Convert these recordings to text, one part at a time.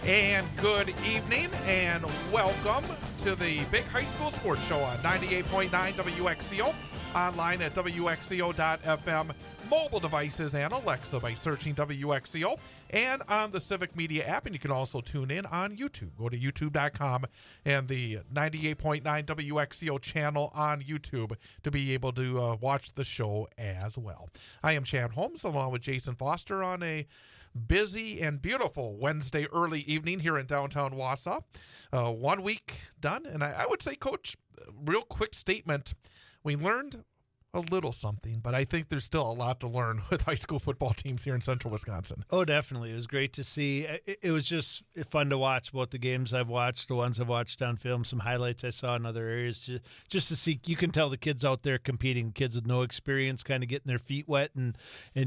And good evening and welcome to the Big High School Sports Show on 98.9 WXCO, online at WXCO.FM, mobile devices and Alexa by searching WXCO, and on the Civic Media app. And you can also tune in on YouTube. Go to youtube.com and the 98.9 WXCO channel on YouTube to be able to watch the show as well. I am Chad Holmes along with Jason Foster on a busy and beautiful Wednesday early evening here in downtown Wausau. 1 week done, and I would say, Coach, real quick statement. We learned a little something, but I think there's still a lot to learn with high school football teams here in central Wisconsin. Oh, definitely. It was great to see. It was just fun to watch both the games I've watched, the ones I've watched on film, some highlights I saw in other areas, just to see. You can tell the kids out there competing, kids with no experience kind of getting their feet wet and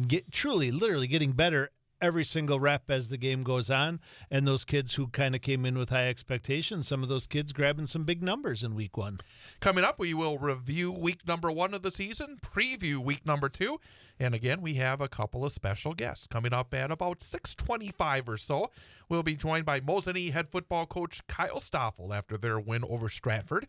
get truly, literally getting better every single rep as the game goes on, and those kids who kind of came in with high expectations, some of those kids grabbing some big numbers in week one. Coming up, we will review week number 1 of the season, preview week number 2, and again, we have a couple of special guests. Coming up at about 6:25 or so, we'll be joined by Mosinee head football coach Kyle Stoffel after their win over Stratford.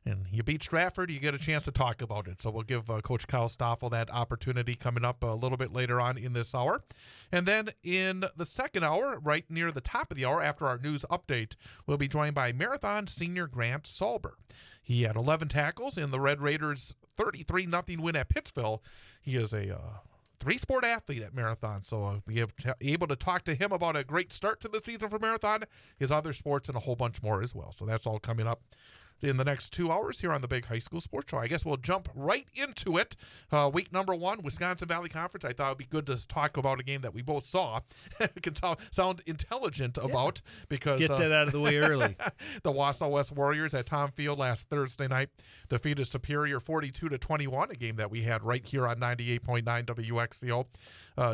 And you beat Stratford, you get a chance to talk about it. So we'll give Coach Kyle Stoffel that opportunity coming up a little bit later on in this hour. And then in the second hour, right near the top of the hour, after our news update, we'll be joined by Marathon senior Grant Salber. He had 11 tackles in the Red Raiders' 33-0 win at Pittsville. He is a three-sport athlete at Marathon, so we have able to talk to him about a great start to the season for Marathon, his other sports, and a whole bunch more as well. So that's all coming up in the next 2 hours here on the Big High School Sports Show. I guess we'll jump right into it. Week number 1, Wisconsin Valley Conference. I thought it would be good to talk about a game that we both saw. Can sound intelligent about because get that out of the way early. The Wausau West Warriors at Tom Field last Thursday night defeated Superior 42-21, a game that we had right here on 98.9 WXCO.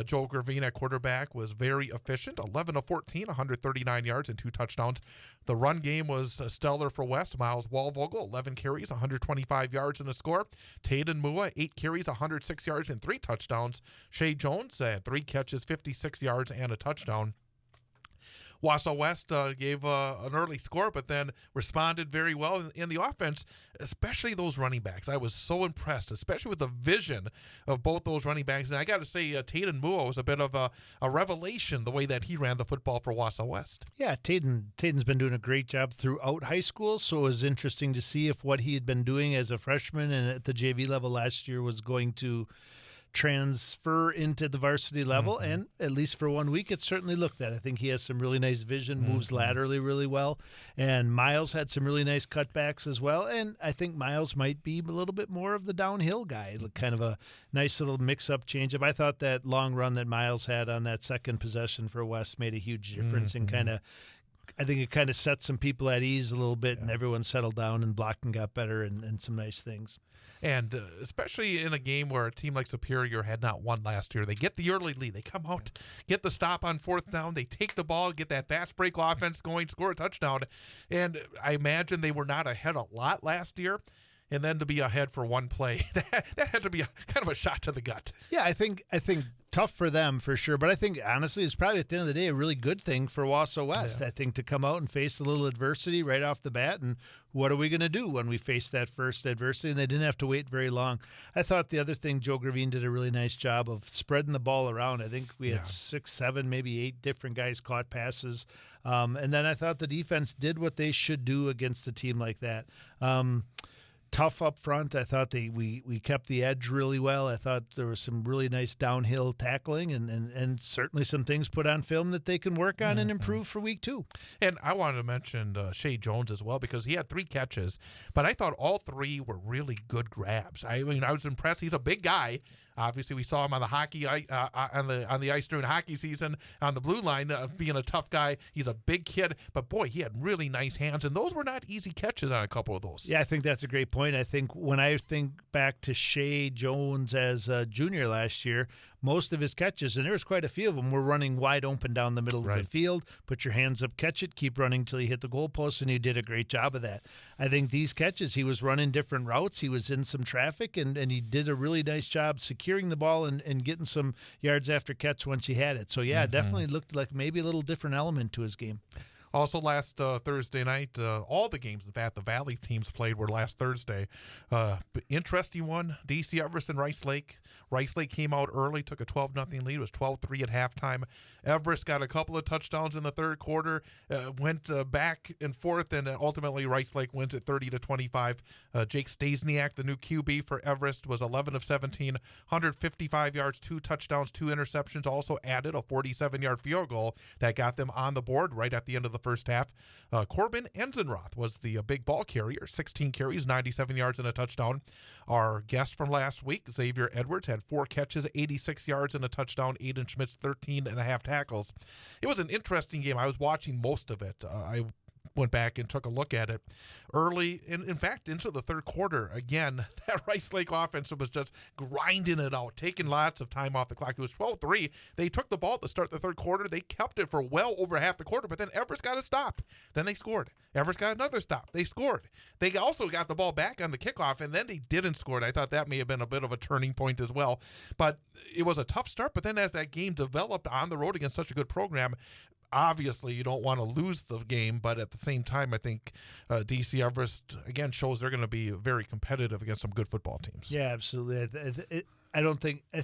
Joe Gravine at quarterback was very efficient, 11-14, 139 yards and 2 touchdowns. The run game was stellar for West. Miles Walvogel, 11 carries, 125 yards in the score. Tayden Mua, 8 carries, 106 yards and 3 touchdowns. Shea Jones had 3 catches, 56 yards and a touchdown. Wausau West gave an early score, but then responded very well in the offense, especially those running backs. I was so impressed, especially with the vision of both those running backs. And I got to say, Tayden Mua was a bit of a revelation, the way that he ran the football for Wausau West. Yeah, Tayden's been doing a great job throughout high school, so it was interesting to see if what he had been doing as a freshman and at the JV level last year was going to transfer into the varsity level, and at least for 1 week it certainly looked that. I think he has some really nice vision, moves laterally really well, and Miles had some really nice cutbacks as well, and I think Miles might be a little bit more of the downhill guy, kind of a nice little mix-up change-up. I thought that long run that Miles had on that second possession for West made a huge difference in I think it kind of set some people at ease a little bit, and everyone settled down and blocking got better and some nice things. And especially in a game where a team like Superior had not won last year, they get the early lead. They come out, get the stop on 4th down. They take the ball, get that fast break offense going, score a touchdown. And I imagine they were not ahead a lot last year. And then to be ahead for one play, that had to be kind of a shot to the gut. Yeah, I think tough for them for sure. But I think, honestly, it's probably at the end of the day a really good thing for Wausau West. Yeah. I think to come out and face a little adversity right off the bat. And what are we going to do when we face that first adversity? And they didn't have to wait very long. I thought the other thing, Joe Gravine did a really nice job of spreading the ball around. I think we had 6, 7, maybe 8 different guys caught passes. And then I thought the defense did what they should do against a team like that. Tough up front. I thought we kept the edge really well. I thought there was some really nice downhill tackling and certainly some things put on film that they can work on and improve for week 2. And I wanted to mention Shea Jones as well, because he had 3 catches, but I thought all 3 were really good grabs. I mean, I was impressed. He's a big guy. Obviously, we saw him on the hockey on the ice during hockey season on the blue line, being a tough guy. He's a big kid, but boy, he had really nice hands, and those were not easy catches on a couple of those. Yeah, I think that's a great point. I think when I think back to Shea Jones as a junior last year, most of his catches, and there's quite a few of them, were running wide open down the middle of the field. Put your hands up, catch it, keep running till you hit the goalpost, and he did a great job of that. I think these catches, he was running different routes. He was in some traffic, and he did a really nice job securing the ball and getting some yards after catch once he had it. So, yeah, it definitely looked like maybe a little different element to his game. Also, last Thursday night, all the games that the Valley teams played were last Thursday. Interesting one, D.C. Everest and Rice Lake. Rice Lake came out early, took a 12-0 lead. It was 12-3 at halftime. Everest got a couple of touchdowns in the third quarter, went back and forth, and ultimately Rice Lake wins at 30-25. Jake Stasiak, the new QB for Everest, was 11 of 17, 155 yards, 2 touchdowns, 2 interceptions. Also added a 47-yard field goal that got them on the board right at the end of the first half. Corbin Enzenroth was the big ball carrier, 16 carries, 97 yards, and a touchdown. Our guest from last week, Xavier Edwards, had 4 catches, 86 yards, and a touchdown. Aiden Schmidt's 13 and a half tackles. It was an interesting game. I was watching most of it. I went back and took a look at it early, in fact, into the third quarter. Again, that Rice Lake offense was just grinding it out, taking lots of time off the clock. It was 12-3. They took the ball to start the third quarter. They kept it for well over half the quarter, but then Everest got a stop. Then they scored. Everest got another stop. They scored. They also got the ball back on the kickoff, and then they didn't score. And I thought that may have been a bit of a turning point as well. But it was a tough start, but then as that game developed on the road against such a good program, obviously you don't want to lose the game, but at the same time, I think D.C. Everest, again, shows they're going to be very competitive against some good football teams. Yeah, absolutely. I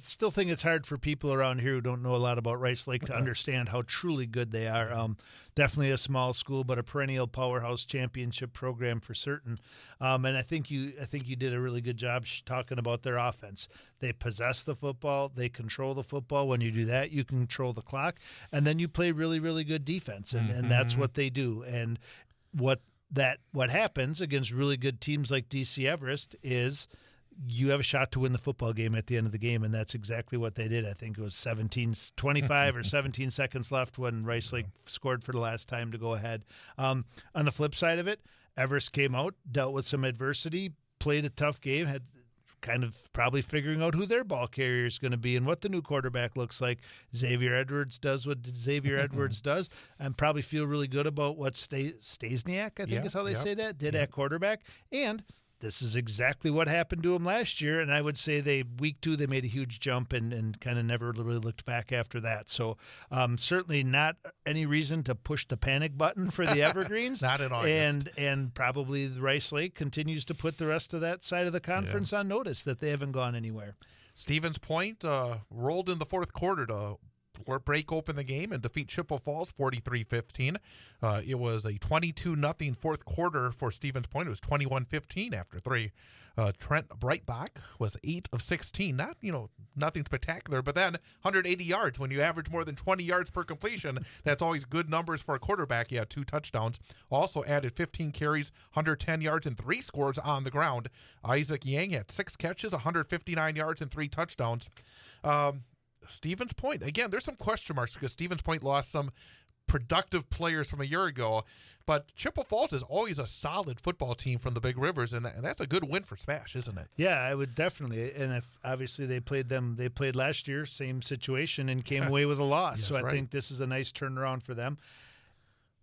still think it's hard for people around here who don't know a lot about Rice Lake to understand how truly good they are. Definitely a small school, but a perennial powerhouse championship program for certain. And I think you did a really good job talking about their offense. They possess the football. They control the football. When you do that, you control the clock. And then you play really, really good defense. And that's what they do. And what happens against really good teams like DC Everest is you have a shot to win the football game at the end of the game, and that's exactly what they did. I think it was 25 or 17 seconds left when Rice Lake scored for the last time to go ahead. On the flip side of it, Everest came out, dealt with some adversity, played a tough game, had kind of probably figuring out who their ball carrier is going to be and what the new quarterback looks like. Xavier Edwards does what Xavier Edwards does, and probably feel really good about what Stasiak, I think is how they say that, did at quarterback. And this is exactly what happened to him last year, and I would say week 2 they made a huge jump and kind of never really looked back after that. So certainly not any reason to push the panic button for the Evergreens. Not in August. And probably the Rice Lake continues to put the rest of that side of the conference on notice that they haven't gone anywhere. Stevens Point rolled in the fourth quarter to break open the game and defeat Chippewa Falls 43-15. It was a 22-0 fourth quarter for Stevens Point. It was 21-15 after 3. Trent Breitbach was 8 of 16. Not, nothing spectacular, but then 180 yards. When you average more than 20 yards per completion, that's always good numbers for a quarterback. He had 2 touchdowns. Also added 15 carries, 110 yards, and 3 scores on the ground. Isaac Yang had 6 catches, 159 yards, and 3 touchdowns. Stevens Point, again, there's some question marks because Stevens Point lost some productive players from a year ago, but Chippewa Falls is always a solid football team from the Big Rivers, and that's a good win for Smash, isn't it? Yeah, I would definitely. And if obviously they played last year, same situation, and came away with a loss. Yes, so I think this is a nice turnaround for them.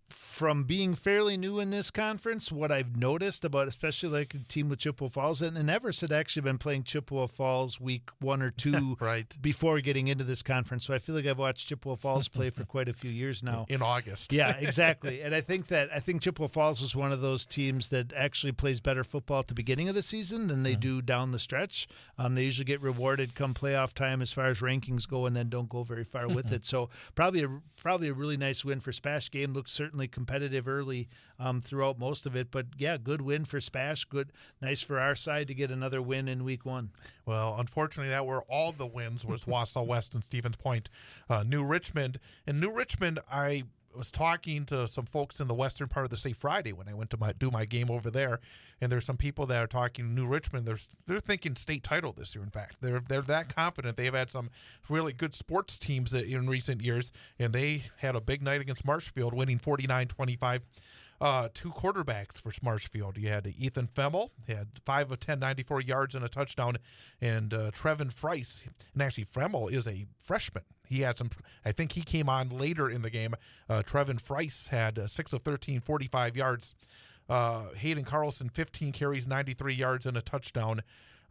From being fairly new in this conference, what I've noticed about especially like a team with Chippewa Falls, and Everest had actually been playing Chippewa Falls week 1 or 2 right before getting into this conference. So I feel like I've watched Chippewa Falls play for quite a few years now. In August. Yeah, exactly. And I think Chippewa Falls was one of those teams that actually plays better football at the beginning of the season than they do down the stretch. They usually get rewarded come playoff time as far as rankings go and then don't go very far with it. So probably a really nice win for Spash. Game looks certainly competitive early throughout most of it, but yeah, good win for Spash. Nice for our side to get another win in week 1. Well, unfortunately, that were all the wins was Wausau West and Stevens Point. New Richmond, I was talking to some folks in the western part of the state Friday when I went to do my game over there, and there's some people that are talking New Richmond. They're thinking state title this year. In fact, they're that confident. They've had some really good sports teams in recent years, and they had a big night against Marshfield, winning 49-25. two quarterbacks for Marshfield. You had Ethan Femmel, he had 5 of 10, 94 yards and a touchdown, and Trevin Frice. And actually, Femmel is a freshman. He had some, I think he came on later in the game. Trevin Frice had 6 of 13, 45 yards. Hayden Carlson, 15 carries, 93 yards and a touchdown.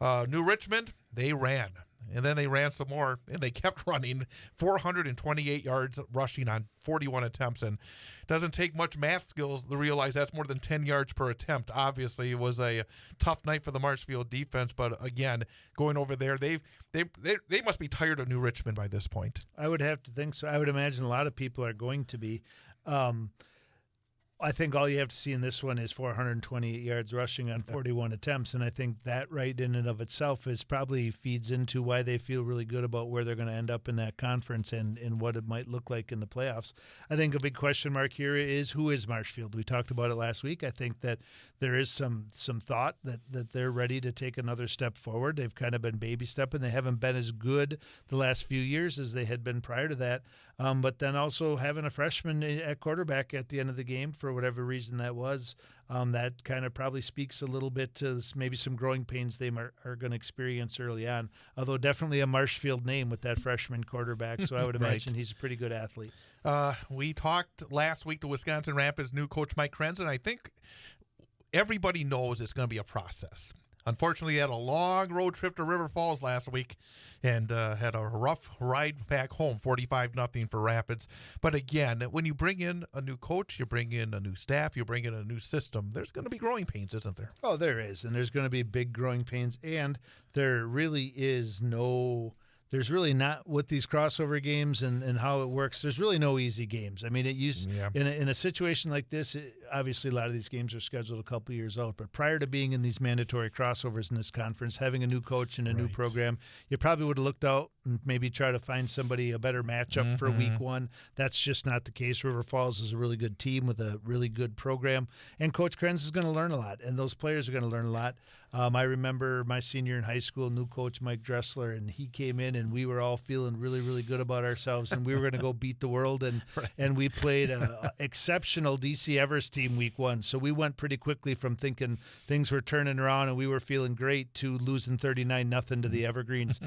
New Richmond, they ran. And then they ran some more, and they kept running. 428 yards rushing on 41 attempts. And it doesn't take much math skills to realize that's more than 10 yards per attempt. Obviously, it was a tough night for the Marshfield defense. But, again, going over there, they must be tired of New Richmond by this point. I would have to think so. I would imagine a lot of people are going to be. I think all you have to see in this one is 428 yards rushing on 41 attempts, and I think that right in and of itself is probably feeds into why they feel really good about where they're going to end up in that conference and what it might look like in the playoffs. I think a big question mark here is who is Marshfield? We talked about it last week. I think that there is some thought that they're ready to take another step forward. They've kind of been baby stepping. They haven't been as good the last few years as they had been prior to that. But then also having a freshman at quarterback at the end of the game, for whatever reason that was, that kind of probably speaks a little bit to maybe some growing pains they are going to experience early on. Although definitely a Marshfield name with that freshman quarterback, so I would imagine he's a pretty good athlete. We talked last week to Wisconsin Rapids new coach Mike Krenz, and I think everybody knows it's going to be a process. Unfortunately, he had a long road trip to River Falls last week and had a rough ride back home, 45-0 for Rapids. But again, when you bring in a new coach, you bring in a new staff, you bring in a new system, there's going to be growing pains, isn't there? Oh, there is, and there's going to be big growing pains, and there really is there's really not, with these crossover games and how it works, there's really no easy games. I mean, in a situation like this, obviously a lot of these games are scheduled a couple years out, but prior to being in these mandatory crossovers in this conference, having a new coach and a new program, you probably would have looked out and maybe try to find somebody a better matchup for week one. That's just not the case. River Falls is a really good team with a really good program, and Coach Krenz is going to learn a lot, and those players are going to learn a lot. I remember my senior in high school, new coach Mike Dressler, and he came in and we were all feeling really, really good about ourselves, and we were going to go beat the world, and we played an exceptional DC Everest team week one. So we went pretty quickly from thinking things were turning around and we were feeling great to losing 39-0 to the Evergreens.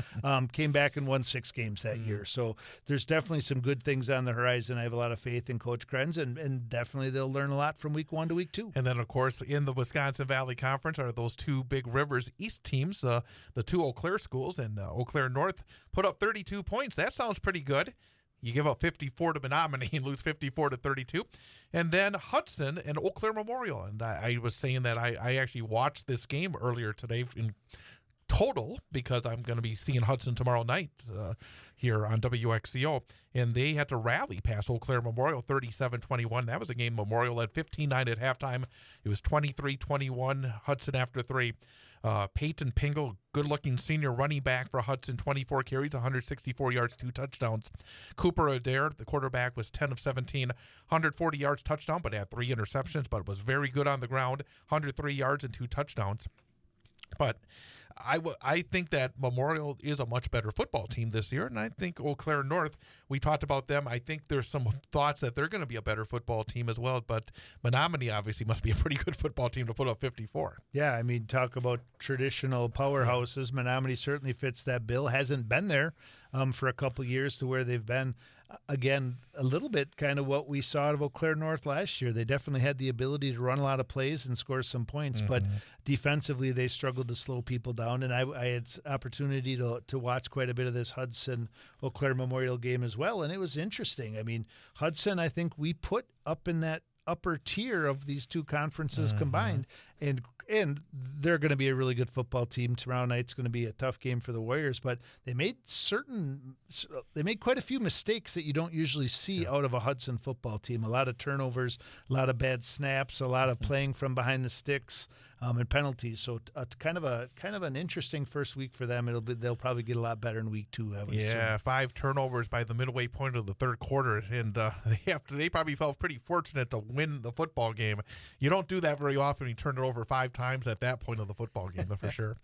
Came back and won 6 games that year. So there's definitely some good things on the horizon. I have a lot of faith in Coach Krenz, and definitely they'll learn a lot from week 1 to week 2. And then, of course, in the Wisconsin Valley Conference are those two Big Rivers East teams, the two Eau Claire schools, and Eau Claire North put up 32 points. That sounds pretty good. You give up 54 to Menominee and lose 54-32. And then Hudson and Eau Claire Memorial. And I was saying that I actually watched this game earlier today in total because I'm going to be seeing Hudson tomorrow night here on WXCO. And they had to rally past Eau Claire Memorial 37-21. That was a game Memorial led 15-9 at halftime. It was 23-21 Hudson after 3. Peyton Pingle, good-looking senior running back for Hudson, 24 carries, 164 yards, 2 touchdowns. Cooper Adair, the quarterback, was 10 of 17, 140 yards, touchdown, but had 3 interceptions, but was very good on the ground, 103 yards and 2 touchdowns. But I think that Memorial is a much better football team this year, and I think Eau Claire North, we talked about them. I think there's some thoughts that they're going to be a better football team as well, but Menominee obviously must be a pretty good football team to put up 54. Yeah, I mean, talk about traditional powerhouses. Menominee certainly fits that bill. Hasn't been there for a couple years to where they've been. Again, a little bit kind of what we saw out of Eau Claire North last year. They definitely had the ability to run a lot of plays and score some points, but defensively they struggled to slow people down. And I had opportunity to watch quite a bit of this Hudson-Eau Claire Memorial game as well, and it was interesting. I mean, Hudson, I think we put up in that upper tier of these two conferences combined, and they're going to be a really good football team. Tomorrow night's going to be a tough game for the Warriors, but they made quite a few mistakes that you don't usually see out of a Hudson football team. A lot of turnovers, a lot of bad snaps, a lot of playing from behind the sticks. and penalties. So kind of an interesting first week for them. They'll probably get a lot better in week 2. I would assume. 5 turnovers by the midway point of the third quarter, and they probably felt pretty fortunate to win the football game. You don't do that very often. You turn it over 5 times at that point of the football game, for sure.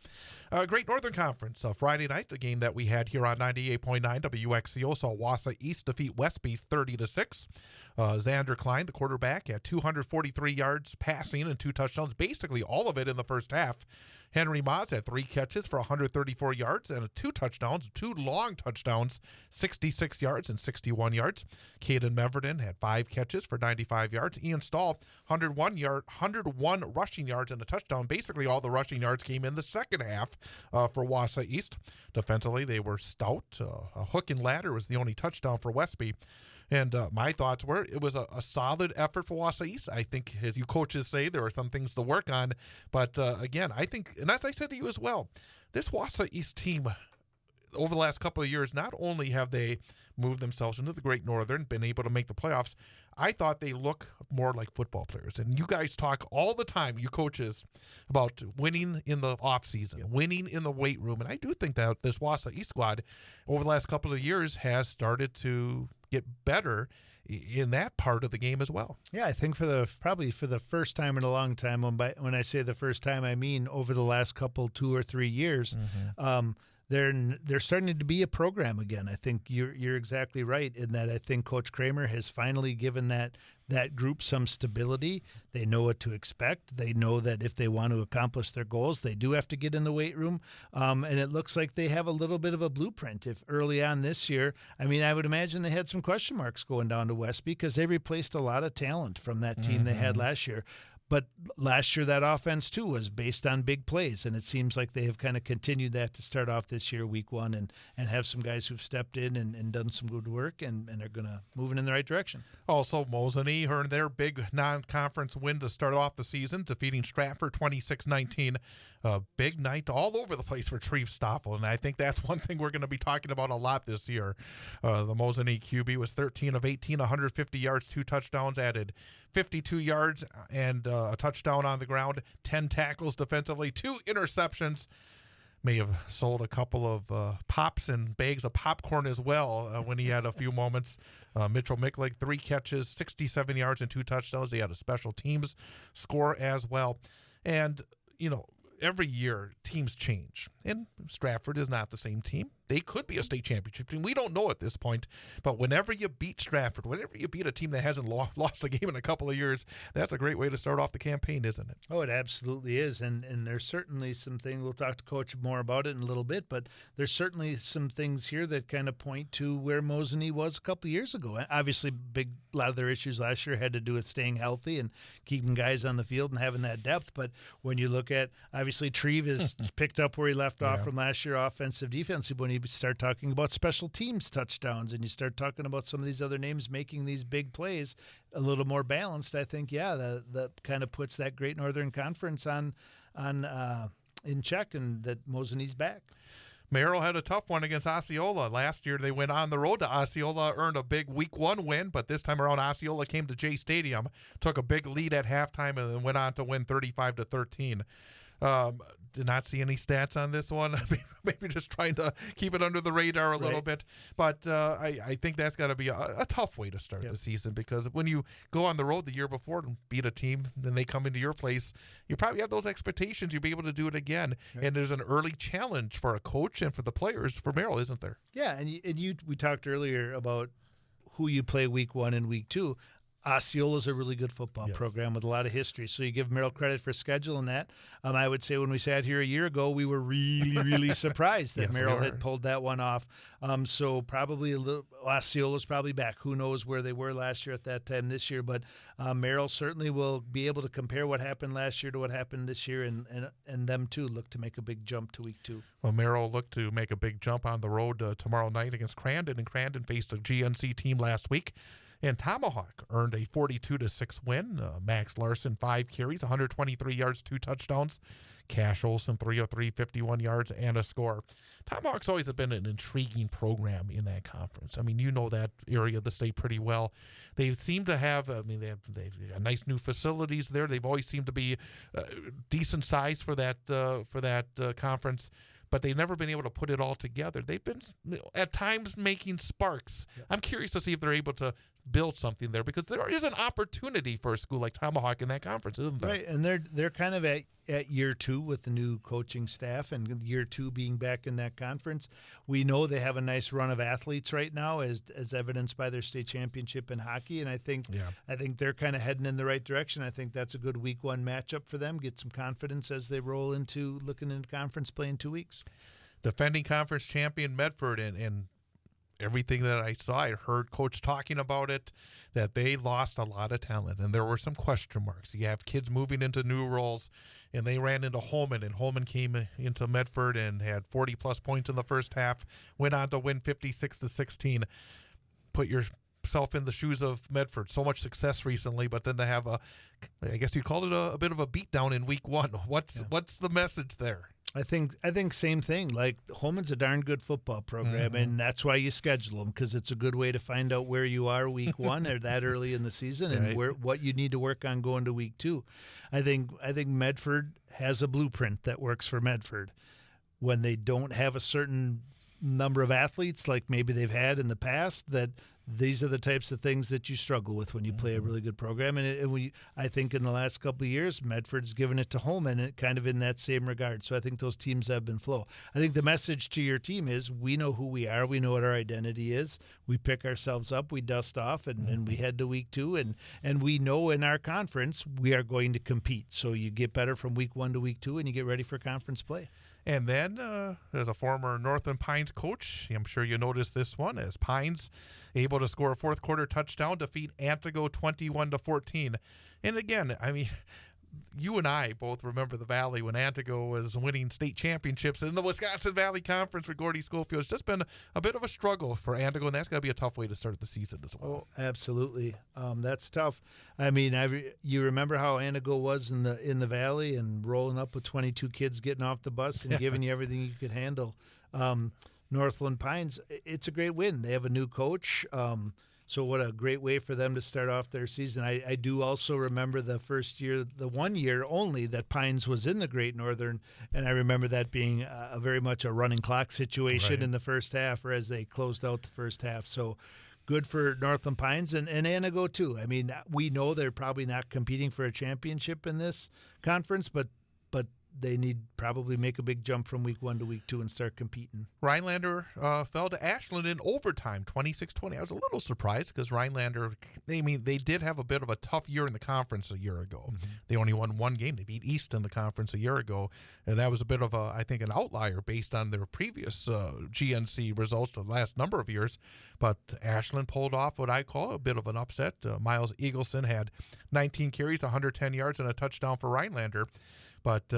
Great Northern Conference. Friday night, the game that we had here on 98.9 WXCO saw Wausau East defeat Westby 30-6. Xander Klein, the quarterback, had 243 yards passing and 2 touchdowns, basically all of it in the first half. Henry Moss had 3 catches for 134 yards and 2 touchdowns, 2 long touchdowns, 66 yards and 61 yards. Caden Meverden had 5 catches for 95 yards. Ian Stahl, 101 rushing yards and a touchdown. Basically, all the rushing yards came in the second half for Wausau East. Defensively, they were stout. A hook and ladder was the only touchdown for Westby. And my thoughts were it was a solid effort for Wausau East. I think, as you coaches say, there are some things to work on. But, again, I think, and as I said to you as well, this Wausau East team, over the last couple of years, not only have they moved themselves into the Great Northern, been able to make the playoffs, I thought they look more like football players. And you guys talk all the time, you coaches, about winning in the offseason, winning in the weight room. And I do think that this Wausau East squad, over the last couple of years, has started to get better in that part of the game as well. Yeah, I think probably for the first time in a long time, when I say the first time, I mean over the last 2 or 3 years, they're starting to be a program again. I think you're exactly right in that. I think Coach Kramer has finally given that group some stability. They know what to expect. They know that if they want to accomplish their goals, they do have to get in the weight room. And it looks like they have a little bit of a blueprint. If early on this year, I mean, I would imagine they had some question marks going down to Westby because they replaced a lot of talent from that team they had last year. But last year, that offense, too, was based on big plays, and it seems like they have kind of continued that to start off this year, week 1, and have some guys who've stepped in and done some good work, and are going to move in the right direction. Also, Mosinee earned their big non-conference win to start off the season, defeating Stratford 26-19. A big night all over the place for Treve Stoffel, and I think that's one thing we're going to be talking about a lot this year. The Mosinee QB was 13 of 18, 150 yards, 2 touchdowns, added 52 yards and a touchdown on the ground, 10 tackles defensively, 2 interceptions. May have sold a couple of pops and bags of popcorn as well when he had a few moments. Mitchell Micklig, 3 catches, 67 yards and 2 touchdowns. They had a special teams score as well. And, every year teams change, and Stratford is not the same team. They could be a state championship team. We don't know at this point, but whenever you beat Stratford, whenever you beat a team that hasn't lost a game in a couple of years, that's a great way to start off the campaign, isn't it? Oh, it absolutely is, and there's certainly some things, we'll talk to Coach more about it in a little bit, but there's certainly some things here that kind of point to where Mosinee was a couple of years ago. Obviously, a lot of their issues last year had to do with staying healthy and keeping guys on the field and having that depth, but when you look at, obviously, Treve has picked up where he left off from last year, offensive, defensive. When you start talking about special teams touchdowns and you start talking about some of these other names making these big plays a little more balanced, I think, that kind of puts that Great Northern Conference on in check, and that Mosinee's back. Merrill had a tough one against Osceola. Last year, they went on the road to Osceola, earned a big week 1 win, but this time around, Osceola came to Jay Stadium, took a big lead at halftime, and then went on to win 35-13. Did not see any stats on this one. Maybe just trying to keep it under the radar a little bit. But I think that's got to be a tough way to start the season, because when you go on the road the year before and beat a team, then they come into your place, you probably have those expectations you'll be able to do it again. Right. And there's an early challenge for a coach and for the players for Merrill, isn't there? Yeah, and we talked earlier about who you play week 1 and week 2. Osceola's a really good football program with a lot of history, so you give Merrill credit for scheduling that. I would say when we sat here a year ago, we were really, really surprised that Merrill had pulled that one off. So probably Osceola's probably back. Who knows where they were last year at that time this year, but Merrill certainly will be able to compare what happened last year to what happened this year, and them too look to make a big jump to week 2. Well, Merrill looked to make a big jump on the road tomorrow night against Crandon, and Crandon faced a GNC team last week And Tomahawk earned a 42-6 win. Max Larson, 5 carries, 123 yards, 2 touchdowns. Cash Olson, 303, 51 yards, and a score. Tomahawk's always been an intriguing program in that conference. I mean, you know that area of the state pretty well. They seem to have, they've got nice new facilities there. They've always seemed to be decent size for that conference, but they've never been able to put it all together. They've been, at times, making sparks. Yeah. I'm curious to see if they're able to build something there, because there is an opportunity for a school like Tomahawk in that conference, isn't there? Right, and they're kind of at year 2 with the new coaching staff, and year 2 being back in that conference. We know they have a nice run of athletes right now, as evidenced by their state championship in hockey, and I think they're kind of heading in the right direction. I think that's a good week 1 matchup for them. Get some confidence as they roll into looking into conference play in 2 weeks. Defending conference champion Medford, and everything that I saw, I heard Coach talking about it, that they lost a lot of talent, and there were some question marks. You have kids moving into new roles, and they ran into Holman, and Holman came into Medford and had 40-plus points in the first half, went on to win 56-16. Put yourself in the shoes of Medford. So much success recently, but then to have I guess you called it a bit of a beatdown in week 1. What's the message there? I think same thing. Like, Holman's a darn good football program, and that's why you schedule them, because it's a good way to find out where you are week 1 or that early in the season, and what you need to work on going to week 2. I think Medford has a blueprint that works for Medford. When they don't have a certain number of athletes like maybe they've had in the past, that these are the types of things that you struggle with when you play a really good program. And I think in the last couple of years, Medford's given it to Holman, kind of in that same regard. So I think those teams have been flow. I think the message to your team is, we know who we are. We know what our identity is. We pick ourselves up, we dust off, and we head to week 2. And we know in our conference we are going to compete. So you get better from week 1 to week 2, and you get ready for conference play. And then, as a former Northland Pines coach, I'm sure you noticed this one, as Pines able to score a fourth quarter touchdown, defeat Antigo 21-14. And again, I mean, you and I both remember the Valley when Antigo was winning state championships in the Wisconsin Valley Conference with Gordy Schofield. It's just been a bit of a struggle for Antigo, and that's got to be a tough way to start the season as well. Oh, absolutely. That's tough. I mean, you remember how Antigo was in the Valley, and rolling up with 22 kids getting off the bus and giving you everything you could handle. Northland Pines, it's a great win. They have a new coach. So what a great way for them to start off their season. I do also remember the first year, the 1 year only that Pines was in the Great Northern, and I remember that being a very much a running clock situation in the first half, or as they closed out the first half. So good for Northland Pines and Antigo too. I mean, we know they're probably not competing for a championship in this conference, but they need probably make a big jump from week 1 to week 2 and start competing. Rhinelander fell to Ashland in overtime, 26-20. I was a little surprised, because Rhinelander, they did have a bit of a tough year in the conference a year ago. Mm-hmm. They only won 1 game. They beat East in the conference a year ago, and that was a bit of I think, an outlier based on their previous GNC results the last number of years. But Ashland pulled off what I call a bit of an upset. Miles Eagleson had 19 carries, 110 yards, and a touchdown for Rhinelander. But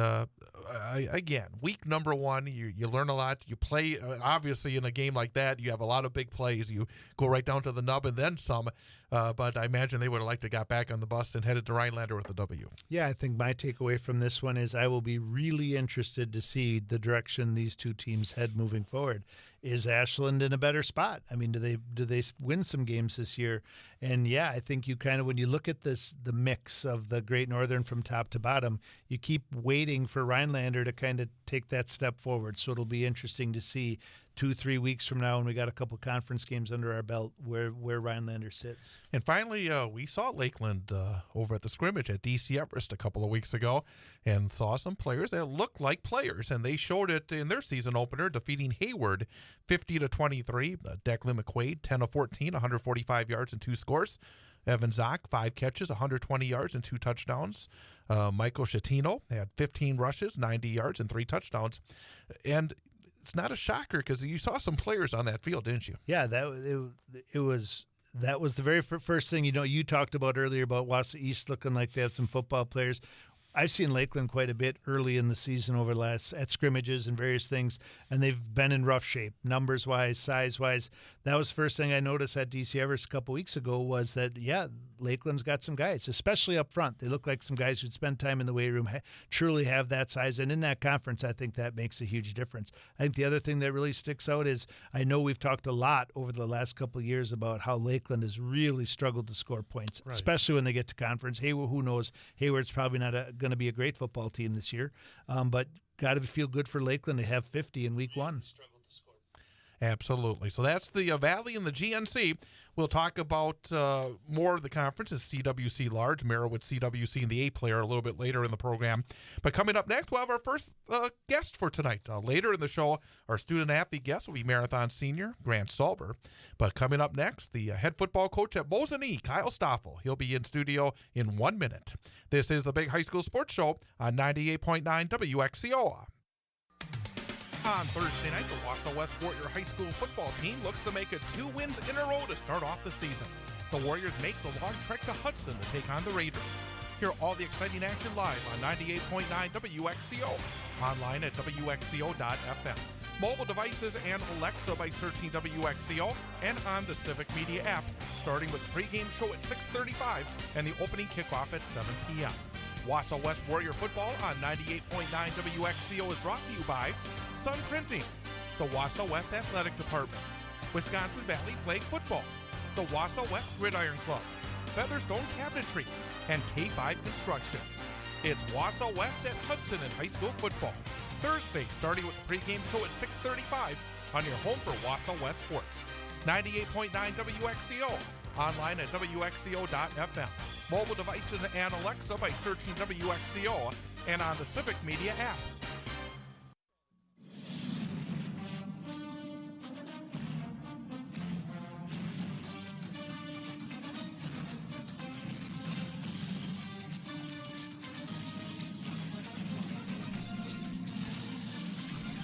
again, week number 1, you learn a lot. You play, obviously, in a game like that, you have a lot of big plays. You go right down to the nub and then some. But I imagine they would have liked to got back on the bus and headed to Rhinelander with the W. Yeah, I think my takeaway from this one is I will be really interested to see the direction these two teams head moving forward. Is Ashland in a better spot? I mean, do they win some games this year? And yeah, I think you kind of, when you look at the mix of the Great Northern from top to bottom, you keep waiting for Rhinelander to kind of take that step forward. So it'll be interesting to see 2-3 weeks from now, when we got a couple conference games under our belt, where Rhinelander sits. And finally, we saw Lakeland over at the scrimmage at DC Everest a couple of weeks ago, and saw some players that looked like players, and they showed it in their season opener, defeating Hayward 50-23. Declan McQuaid 10-14, 145 yards and 2 scores. Evan Zock, 5 catches, 120 yards and 2 touchdowns. Michael Schettino had 15 rushes, 90 yards and 3 touchdowns. And it's not a shocker, because you saw some players on that field, didn't you? Yeah, that was the very first thing. You talked about earlier about Wausau East looking like they have some football players. I've seen Lakeland quite a bit early in the season over the last at scrimmages and various things, and they've been in rough shape, numbers wise, size wise. That was the first thing I noticed at DC Everest a couple weeks ago was that Lakeland's got some guys, especially up front. They look like some guys who'd spend time in the weight room, truly have that size, and in that conference, I think that makes a huge difference. I think the other thing that really sticks out is I know we've talked a lot over the last couple of years about how Lakeland has really struggled to score points, Right. especially when they get to conference. Hayward, who knows? Hayward's probably not going to be a great football team this year, but got to feel good for Lakeland to have 50 in week one. Absolutely. So that's the Valley and the GNC. We'll talk about more of the conferences, CWC Large, Merowith CWC, and the A player a little bit later in the program. But coming up next, we'll have our first guest for tonight. Later in the show, our student-athlete guest will be Marathon senior Grant Salber. But coming up next, the head football coach at Mosinee, Kyle Stoffel. He'll be in studio in 1 minute. This is the Big High School Sports Show on 98.9 WXCO. On Thursday night, the Wausau West Warrior High School football team looks to make it 2 wins in a row to start off the season. The Warriors make the long trek to Hudson to take on the Raiders. Hear all the exciting action live on 98.9 WXCO, online at WXCO.FM, mobile devices and Alexa by searching WXCO, and on the Civic Media app, starting with the pregame show at 6:35 and the opening kickoff at 7 p.m. Wausau West Warrior football on 98.9 WXCO is brought to you by Sun Printing, the Wausau West Athletic Department, Wisconsin Valley Flag Football, the Wausau West Gridiron Club, Featherstone Cabinetry, and K5 Construction. It's Wausau West at Hudson in high school football. Thursday, starting with the pregame show at 6:35 on your home for Wausau West Sports. 98.9 WXCO, online at WXCO.FM, mobile devices and Alexa by searching WXCO, and on the Civic Media app.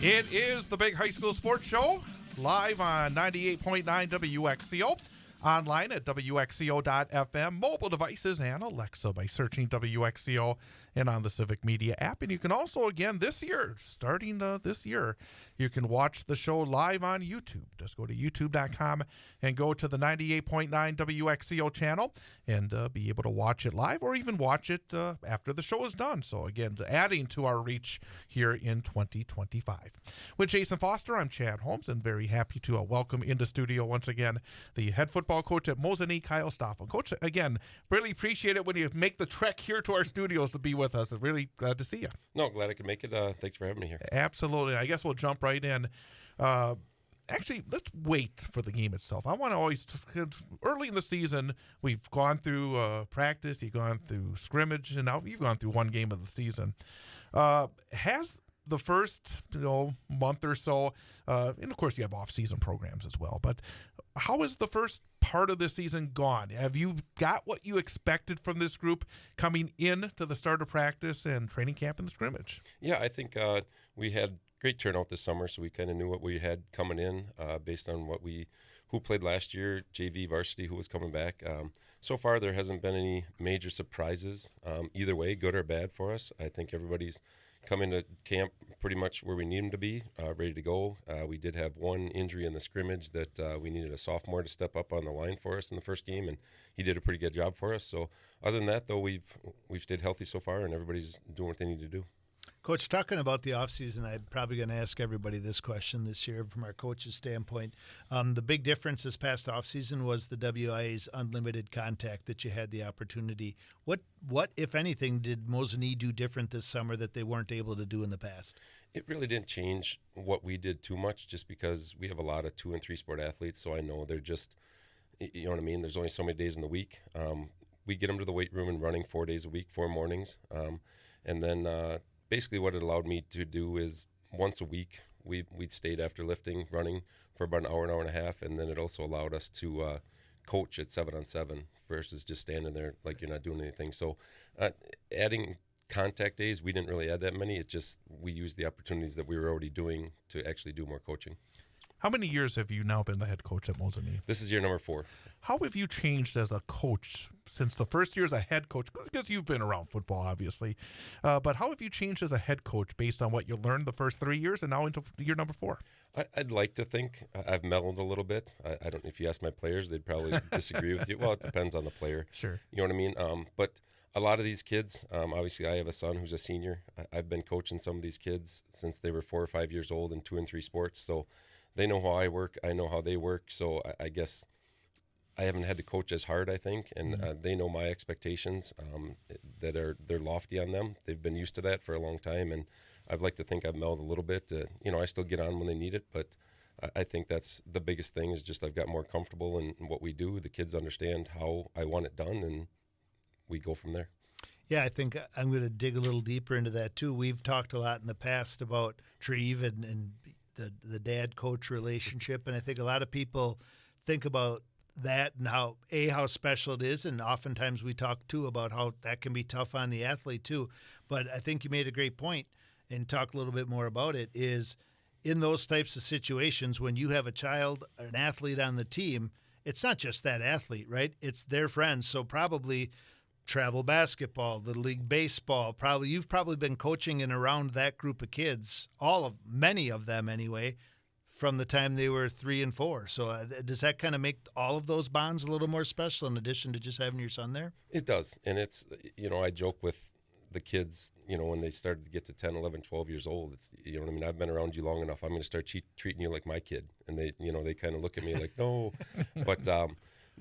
It is the Big High School Sports Show, live on 98.9 WXCO, online at WXCO.FM, mobile devices and Alexa by searching WXCO, and on the Civic Media app. And you can also, again, this year, starting this year, you can watch the show live on YouTube. Just go to youtube.com and go to the 98.9 WXCO channel and be able to watch it live or even watch it after the show is done. So, again, adding to our reach here in 2025. With Jason Foster, I'm Chad Holmes, and very happy to welcome into studio once again the head football coach at Mosinee, Kyle Stoffel. Coach, again, really appreciate it when you make the trek here to our studios to be with us. I'm really glad to see you. No, glad I could make it. Thanks for having me here. Absolutely. I guess we'll jump right in. Actually, let's wait for the game itself. I want to always, early in the season, we've gone through practice, you've gone through scrimmage, and now you've gone through one game of the season. Has the first month or so, and of course you have off-season programs as well, but how has the first part of the season gone? Have you got what you expected from this group coming in to the start of practice and training camp and the scrimmage? Yeah, I think we had great turnout this summer, so we kind of knew what we had coming in based on who played last year, JV varsity, who was coming back. So far, there hasn't been any major surprises either way, good or bad for us. I think everybody's come into camp pretty much where we need them to be, ready to go. We did have one injury in the scrimmage that we needed a sophomore to step up on the line for us in the first game, and he did a pretty good job for us. So other than that, though, we've stayed healthy so far, and everybody's doing what they need to do. Coach, talking about the offseason, I'm probably going to ask everybody this question this year from our coach's standpoint. The big difference this past offseason was the WIA's unlimited contact that you had the opportunity. What, if anything, did Mosinee do different this summer that they weren't able to do in the past? It really didn't change what we did too much, just because we have a lot of 2- and 3-sport athletes, so I know they're just, you know what I mean, there's only so many days in the week. We get them to the weight room and running 4 days a week, 4 mornings, and then basically what it allowed me to do is once a week we'd stayed after lifting, running for about an hour and a half, and then it also allowed us to coach at 7-on-7 versus just standing there like you're not doing anything. So adding contact days, we didn't really add that many. It just we used the opportunities that we were already doing to actually do more coaching. How many years have you now been the head coach at Mosinee? This is year number 4. How have you changed as a coach since the first year as a head coach? Because you've been around football, obviously. But how have you changed as a head coach based on what you learned the first 3 years and now into year number 4? I'd like to think I've mellowed a little bit. I don't. If you ask my players, they'd probably disagree with you. Well, it depends on the player. Sure. You know what I mean? But a lot of these kids, obviously I have a son who's a senior. I've been coaching some of these kids since they were 4 or 5 years old in 2 and 3 sports. So they know how I work. I know how they work. So I guess I haven't had to coach as hard, I think, and they know my expectations they're lofty on them. They've been used to that for a long time, and I'd like to think I've melded a little bit. I still get on when they need it, but I think that's the biggest thing is just I've got more comfortable in what we do. The kids understand how I want it done, and we go from there. Yeah, I think I'm going to dig a little deeper into that too. We've talked a lot in the past about Treve and the dad-coach relationship, and I think a lot of people think about that and how special it is, and oftentimes we talk too about how that can be tough on the athlete too. But I think you made a great point, and talk a little bit more about it, is in those types of situations when you have a child, an athlete on the team, it's not just that athlete, right? It's their friends. So probably travel basketball, Little League baseball, you've probably been coaching and around that group of kids, many of them anyway, from the time they were 3 and 4. So does that kind of make all of those bonds a little more special in addition to just having your son there? It does. And it's, I joke with the kids, when they started to get to 10, 11, 12 years old, it's, what I mean? I've been around you long enough. I'm going to start treating you like my kid. And they, they kind of look at me like, no. But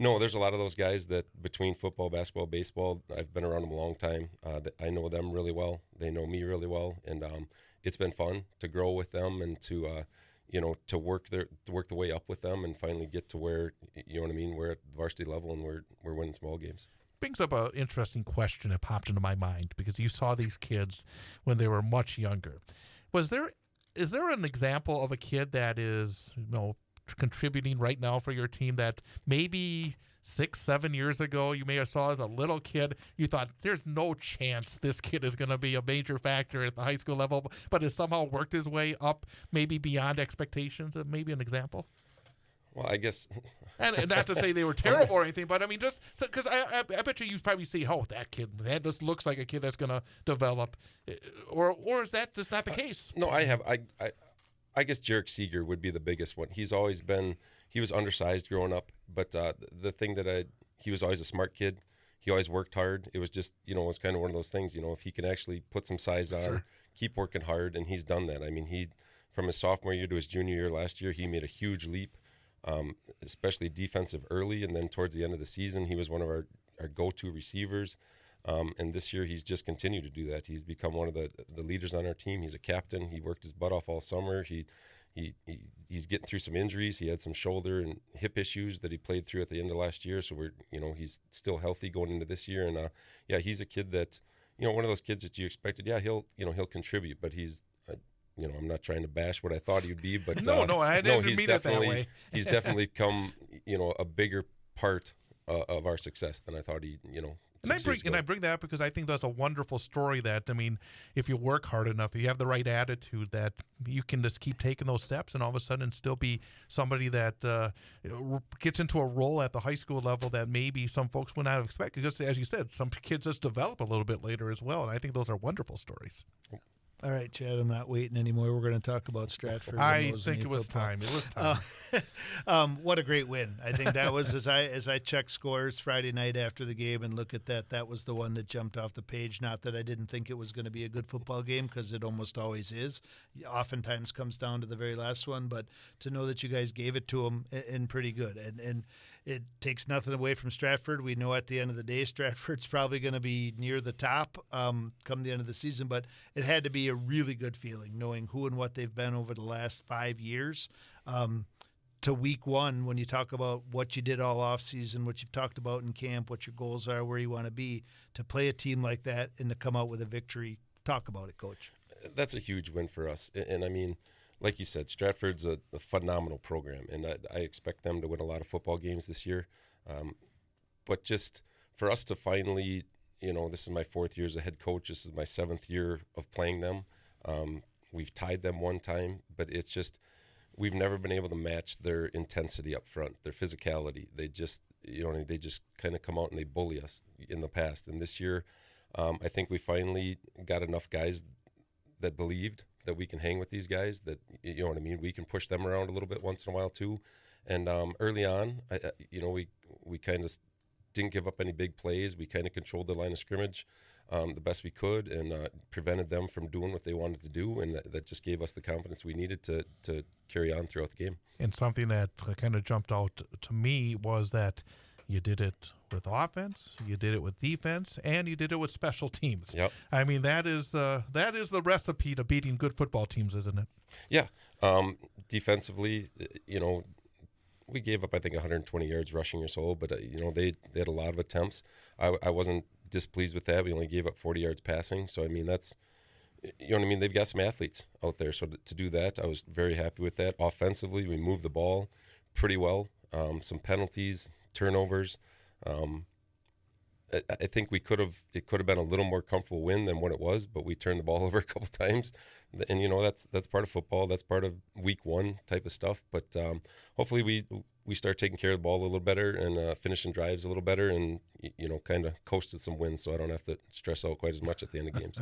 no, there's a lot of those guys that between football, basketball, baseball, I've been around them a long time. I know them really well. They know me really well. And it's been fun to grow with them and to, to work the way up with them and finally get to where, we're at the varsity level and we're winning small games. Brings up an interesting question that popped into my mind because you saw these kids when they were much younger. Is there an example of a kid that is, contributing right now for your team that maybe 6-7 years ago you may have saw as a little kid, you thought there's no chance this kid is going to be a major factor at the high school level, but has somehow worked his way up maybe beyond expectations? Maybe an example? Well, I guess. And not to say they were terrible or anything, but I mean, just because I bet you probably see, that kid, that just looks like a kid that's going to develop, or is that just not the case? No, I guess Jarek Seeger would be the biggest one. He was undersized growing up, but the thing he was always a smart kid. He always worked hard. It was just, it was kind of one of those things, if he can actually put some size on, sure, keep working hard, and he's done that. I mean, from his sophomore year to his junior year last year, he made a huge leap. Especially defensive early, and then towards the end of the season, he was one of our go-to receivers. And this year, he's just continued to do that. He's become one of the leaders on our team. He's a captain. He worked his butt off all summer. He's getting through some injuries. He had some shoulder and hip issues that he played through at the end of last year. So he's still healthy going into this year. And he's a kid that, one of those kids that you expected. Yeah, he'll contribute, but he's. I'm not trying to bash what I thought he would be, but no, I didn't mean it that way. He's definitely come, a bigger part of our success than I thought he, And I bring that up because I think that's a wonderful story that, if you work hard enough, if you have the right attitude, that you can just keep taking those steps and all of a sudden still be somebody that gets into a role at the high school level that maybe some folks would not have expected. Because, as you said, some kids just develop a little bit later as well, and I think those are wonderful stories. All right, Chad, I'm not waiting anymore. We're going to talk about Stratford. I think it was time. What a great win. I think that was, as I checked scores Friday night after the game and look at that was the one that jumped off the page. Not that I didn't think it was going to be a good football game, because it almost always is. Oftentimes comes down to the very last one, but to know that you guys gave it to them and pretty good. And it takes nothing away from Stratford. We know at the end of the day, Stratford's probably going to be near the top come the end of the season, but it had to be a really good feeling knowing who and what they've been over the last 5 years. To week one, when you talk about what you did all off season, what you've talked about in camp, what your goals are, where you want to be, to play a team like that and to come out with a victory. Talk about it, Coach. That's a huge win for us. And I mean, like you said, Stratford's a phenomenal program, and I expect them to win a lot of football games this year. But just for us to finally, this is my 4th year as a head coach. This is my 7th year of playing them. We've tied them one time, but it's just we've never been able to match their intensity up front, their physicality. They just, they just kind of come out and they bully us in the past. And this year, I think we finally got enough guys that believed that we can hang with these guys, that, you know what I mean, we can push them around a little bit once in a while too. And early on, we kind of didn't give up any big plays. We kind of controlled the line of scrimmage the best we could, and prevented them from doing what they wanted to do, and that just gave us the confidence we needed to carry on throughout the game. And something that kind of jumped out to me was that you did it with offense, you did it with defense, and you did it with special teams. Yep. I mean, that is the recipe to beating good football teams, isn't it? Yeah. Defensively, we gave up, I think, 120 yards rushing or so, but, they had a lot of attempts. I wasn't displeased with that. We only gave up 40 yards passing. So, I mean, that's, they've got some athletes out there. So to do that, I was very happy with that. Offensively, we moved the ball pretty well. Some penalties, turnovers. I think it could have been a little more comfortable win than what it was, but we turned the ball over a couple times, and that's part of football. That's part of week one type of stuff. But hopefully we start taking care of the ball a little better and finishing drives a little better, and kind of coasted some wins, so I don't have to stress out quite as much at the end of games.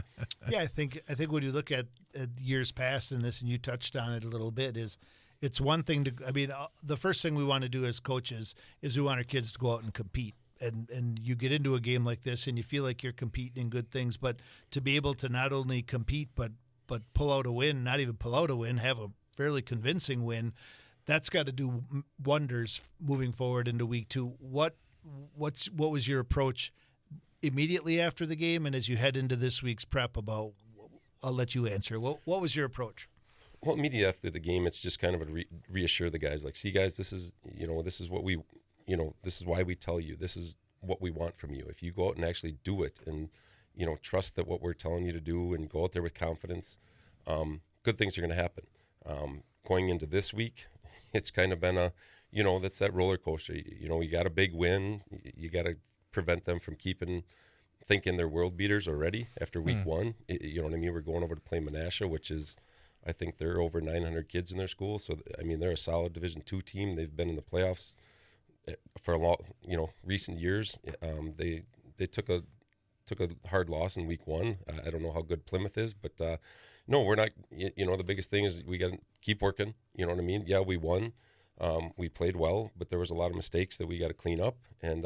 Yeah, I think when you look at years past in this, and you touched on it a little bit, is it's one thing to. I mean, the first thing we want to do as coaches is we want our kids to go out and compete. And you get into a game like this and you feel like you're competing in good things, but to be able to not only compete but pull out a win, not even pull out a win, have a fairly convincing win, that's got to do wonders moving forward into week two. What was your approach immediately after the game, and as you head into this week's prep? I'll let you answer. What was your approach? Well, immediately after the game, it's just kind of a reassure the guys, like, see, guys, this is what we. This is why we tell you. This is what we want from you. If you go out and actually do it and, trust that what we're telling you to do and go out there with confidence, good things are going to happen. Going into this week, it's kind of been that's that roller coaster. You got a big win. You got to prevent them from thinking they're world beaters already after week one. You know what I mean? We're going over to play Menasha, which is, I think they're over 900 kids in their school. So, I mean, they're a solid Division II team. They've been in the playoffs for a lot, recent years. They took a hard loss in week one. I don't know how good Plymouth is, but no, we're not. The biggest thing is we got to keep working. You know what I mean? Yeah, we won. We played well, but there was a lot of mistakes that we got to clean up, and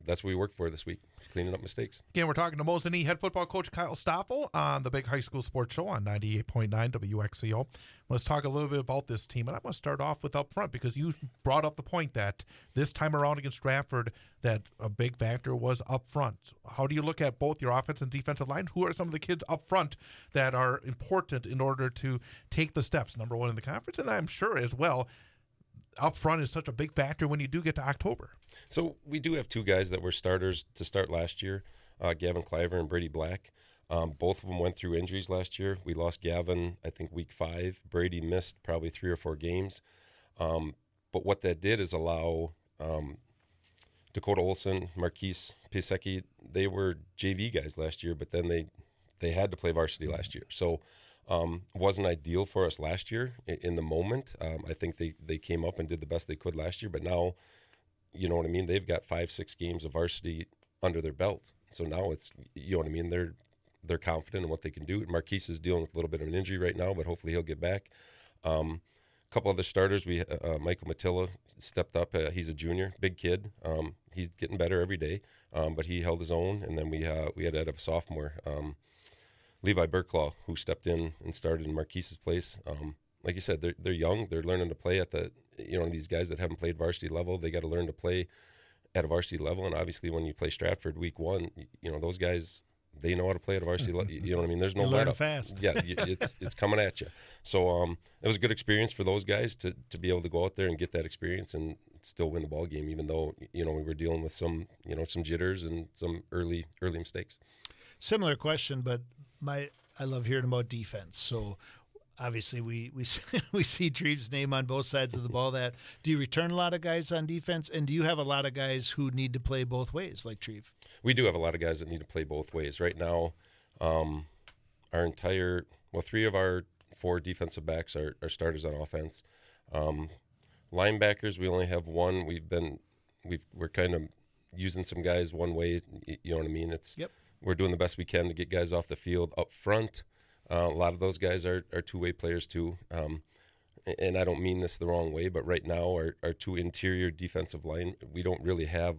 that's what we worked for this week, cleaning up mistakes. Again, we're talking to Mosinee head football coach Kyle Stoffel on the Big High School Sports Show on 98.9 WXCO. Let's talk a little bit about this team, and I'm going to start off with up front, because you brought up the point that this time around against Stratford, that a big factor was up front. How do you look at both your offense and defensive line? Who are some of the kids up front that are important in order to take the steps, number one in the conference? And I'm sure as well, up front is such a big factor when you do get to October. So we do have two guys that were starters to start last year, Gavin Cliver and Brady Black. Both of them went through injuries last year. We lost Gavin, I think, week 5. Brady missed probably 3 or 4 games. But what that did is allow Dakota Olson, Marquise Pisecki, they were JV guys last year, but then they had to play varsity last year. So it wasn't ideal for us last year in the moment. I think they came up and did the best they could last year, but now, you know what I mean, they've got 5-6 games of varsity under their belt. So now it's, you know what I mean, they're confident in what they can do. Marquise is dealing with a little bit of an injury right now, but hopefully he'll get back. A couple other starters, Michael Matilla stepped up. He's a junior, big kid. He's getting better every day, but he held his own. And then we had a sophomore, Levi Burklaw, who stepped in and started in Marquise's place. Like you said, they're young. They're learning to play at these guys that haven't played varsity level, they got to learn to play at a varsity level. And obviously when you play Stratford week 1, those guys, they know how to play at a varsity level. You know what I mean? There's no learn fast. Yeah, it's coming at you. So it was a good experience for those guys to be able to go out there and get that experience and still win the ball game, even though we were dealing with some jitters and some early mistakes. Similar question, but I love hearing about defense. So obviously we see Treve's name on both sides of the ball. That do you return a lot of guys on defense, and do you have a lot of guys who need to play both ways like Treve? We do have a lot of guys that need to play both ways right now. 3 of our 4 defensive backs are starters on offense. Linebackers, we only have one. We're kind of using some guys one way. You know what I mean? We're doing the best we can to get guys off the field up front. A lot of those guys are two-way players too. And I don't mean this the wrong way, but right now our 2 interior defensive line, we don't really have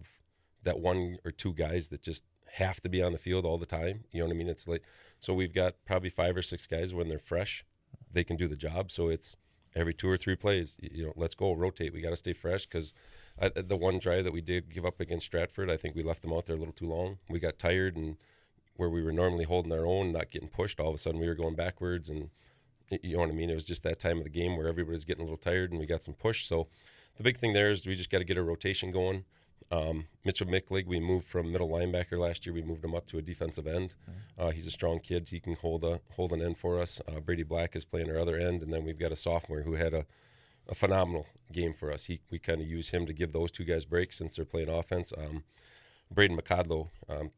that 1 or 2 guys that just have to be on the field all the time. You know what I mean? It's like, so we've got probably 5 or 6 guys when they're fresh, they can do the job. So it's every 2 or 3 plays, let's go, rotate. We got to stay fresh because the one drive that we did give up against Stratford, I think we left them out there a little too long. We got tired, and where we were normally holding our own, not getting pushed, all of a sudden we were going backwards, and you know what I mean? It was just that time of the game where everybody's getting a little tired and we got some push. So the big thing there is we just got to get a rotation going. Mitchell Micklig, we moved from middle linebacker last year. We moved him up to a defensive end. He's a strong kid. He can hold an end for us. Brady Black is playing our other end. And then we've got a sophomore who had a phenomenal game for us. We kind of use him to give those 2 guys breaks since they're playing offense. Braden McCodlow,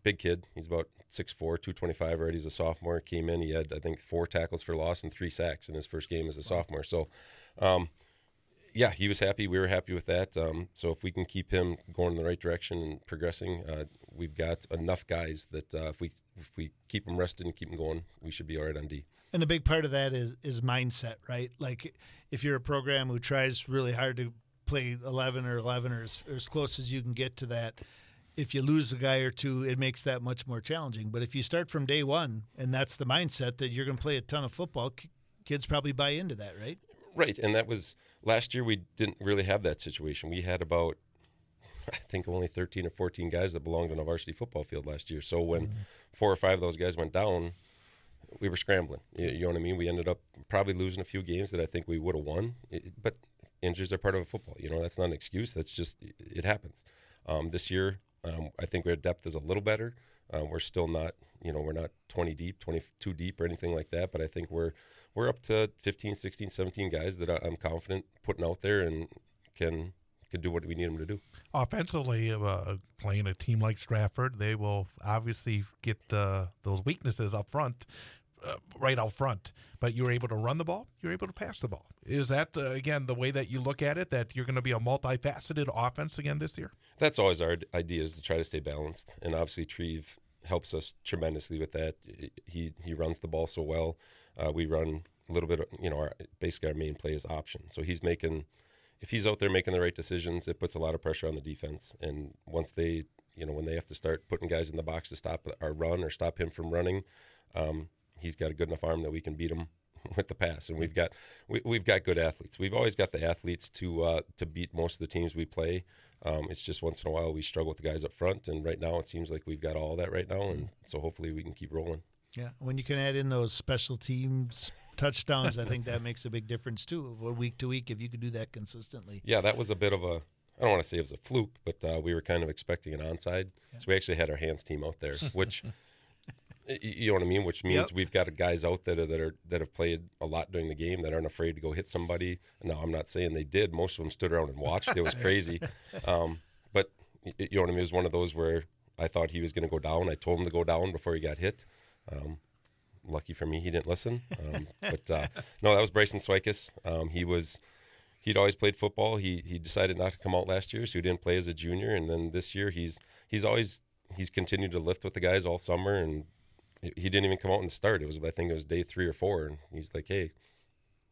big kid. He's about 6'4", 225 already. He's a sophomore. Came in, he had, I think, 4 tackles for loss and 3 sacks in his first game as a sophomore. So, yeah, he was happy. We were happy with that. So if we can keep him going in the right direction and progressing, we've got enough guys that if we keep him rested and keep him going, we should be all right on D. And a big part of that is mindset, right? Like if you're a program who tries really hard to play 11 or as close as you can get to that, if you lose a guy or 2, it makes that much more challenging. But if you start from day one and that's the mindset that you're going to play a ton of football, kids probably buy into that, right? Right, and that was last year. We didn't really have that situation. We had about, I think, only 13 or 14 guys that belonged on a varsity football field last year. So when 4 or 5 of those guys went down, we were scrambling. You know what I mean? We ended up probably losing a few games that I think we would have won. But injuries are part of football. That's not an excuse. That's just, it happens. This year, I think our depth is a little better. We're still not, we're not 20 deep, 22 deep or anything like that. But I think we're up to 15, 16, 17 guys that I'm confident putting out there and can do what we need them to do. Offensively, playing a team like Stratford, they will obviously get those weaknesses up front, right out front. But you're able to run the ball, you're able to pass the ball. Is that, again, the way that you look at it, that you're going to be a multifaceted offense again this year? That's always our idea, is to try to stay balanced. And obviously Treve helps us tremendously with that. He runs the ball so well. We run a little bit of, basically our main play is option. So if he's out there making the right decisions, it puts a lot of pressure on the defense. And once they, when they have to start putting guys in the box to stop our run or stop him from running, he's got a good enough arm that we can beat him with the pass. And we've got good athletes. We've always got the athletes to beat most of the teams we play. It's just once in a while we struggle with the guys up front, and right now it seems like we've got all that right now, and so hopefully we can keep rolling. Yeah, when you can add in those special teams touchdowns, I think that makes a big difference too, week to week, if you could do that consistently. Yeah, that was a bit of a, I don't want to say it was a fluke, but we were kind of expecting an onside. Yeah. So we actually had our hands team out there, which, you know what I mean? Which means we've got guys out there that have played a lot during the game that aren't afraid to go hit somebody. No, I'm not saying they did. Most of them stood around and watched. It was crazy. But you know what I mean? It was one of those where I thought he was going to go down. I told him to go down before he got hit. Lucky for me, he didn't listen. But no, that was Bryson Swikes. He'd always played football. He decided not to come out last year, so he didn't play as a junior. And then this year, he's continued to lift with the guys all summer, and he didn't even come out in the start. I think it was day 3 or 4, and he's like, hey,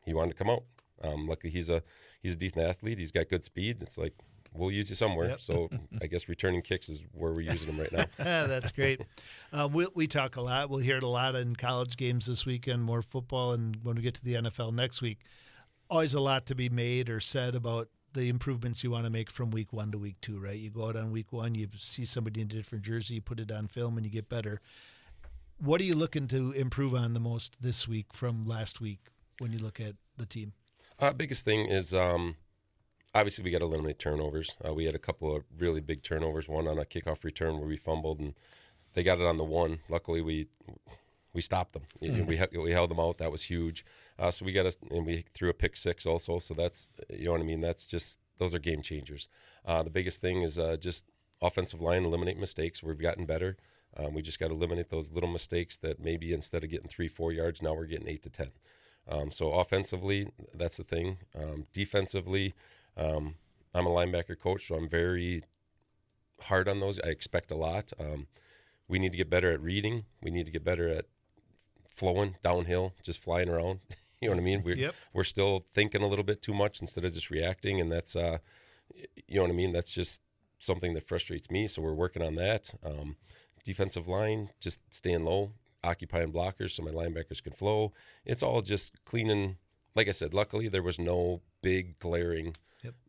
he wanted to come out. Luckily, he's a decent athlete. He's got good speed. It's like, we'll use you somewhere. Yep. So I guess returning kicks is where we're using them right now. That's great. We talk a lot. We'll hear it a lot in college games this weekend, more football, and when we get to the NFL next week, always a lot to be made or said about the improvements you want to make from week 1 to week 2, right? You go out on week 1, you see somebody in a different jersey, you put it on film, and you get better. What are you looking to improve on the most this week from last week when you look at the team? Biggest thing is obviously we got to eliminate turnovers. We had a couple of really big turnovers, one on a kickoff return where we fumbled, and they got it on the 1. Luckily, we stopped them. Mm-hmm. We held them out. That was huge. So we threw a pick 6 also. So that's, you know what I mean? That's just, those are game changers. The biggest thing is just offensive line, eliminate mistakes. We've gotten better. We just got to eliminate those little mistakes that maybe instead of getting 3-4 yards, now we're getting 8 to 10. So offensively, that's the thing. Defensively, I'm a linebacker coach, so I'm very hard on those. I expect a lot. We need to get better at reading. We need to get better at flowing downhill, just flying around. You know what I mean? We're still thinking a little bit too much instead of just reacting, and that's you know what I mean? That's just something that frustrates me. So we're working on that. Defensive line, just staying low, occupying blockers so my linebackers can flow. It's all just cleaning. Like I said, luckily there was no big glaring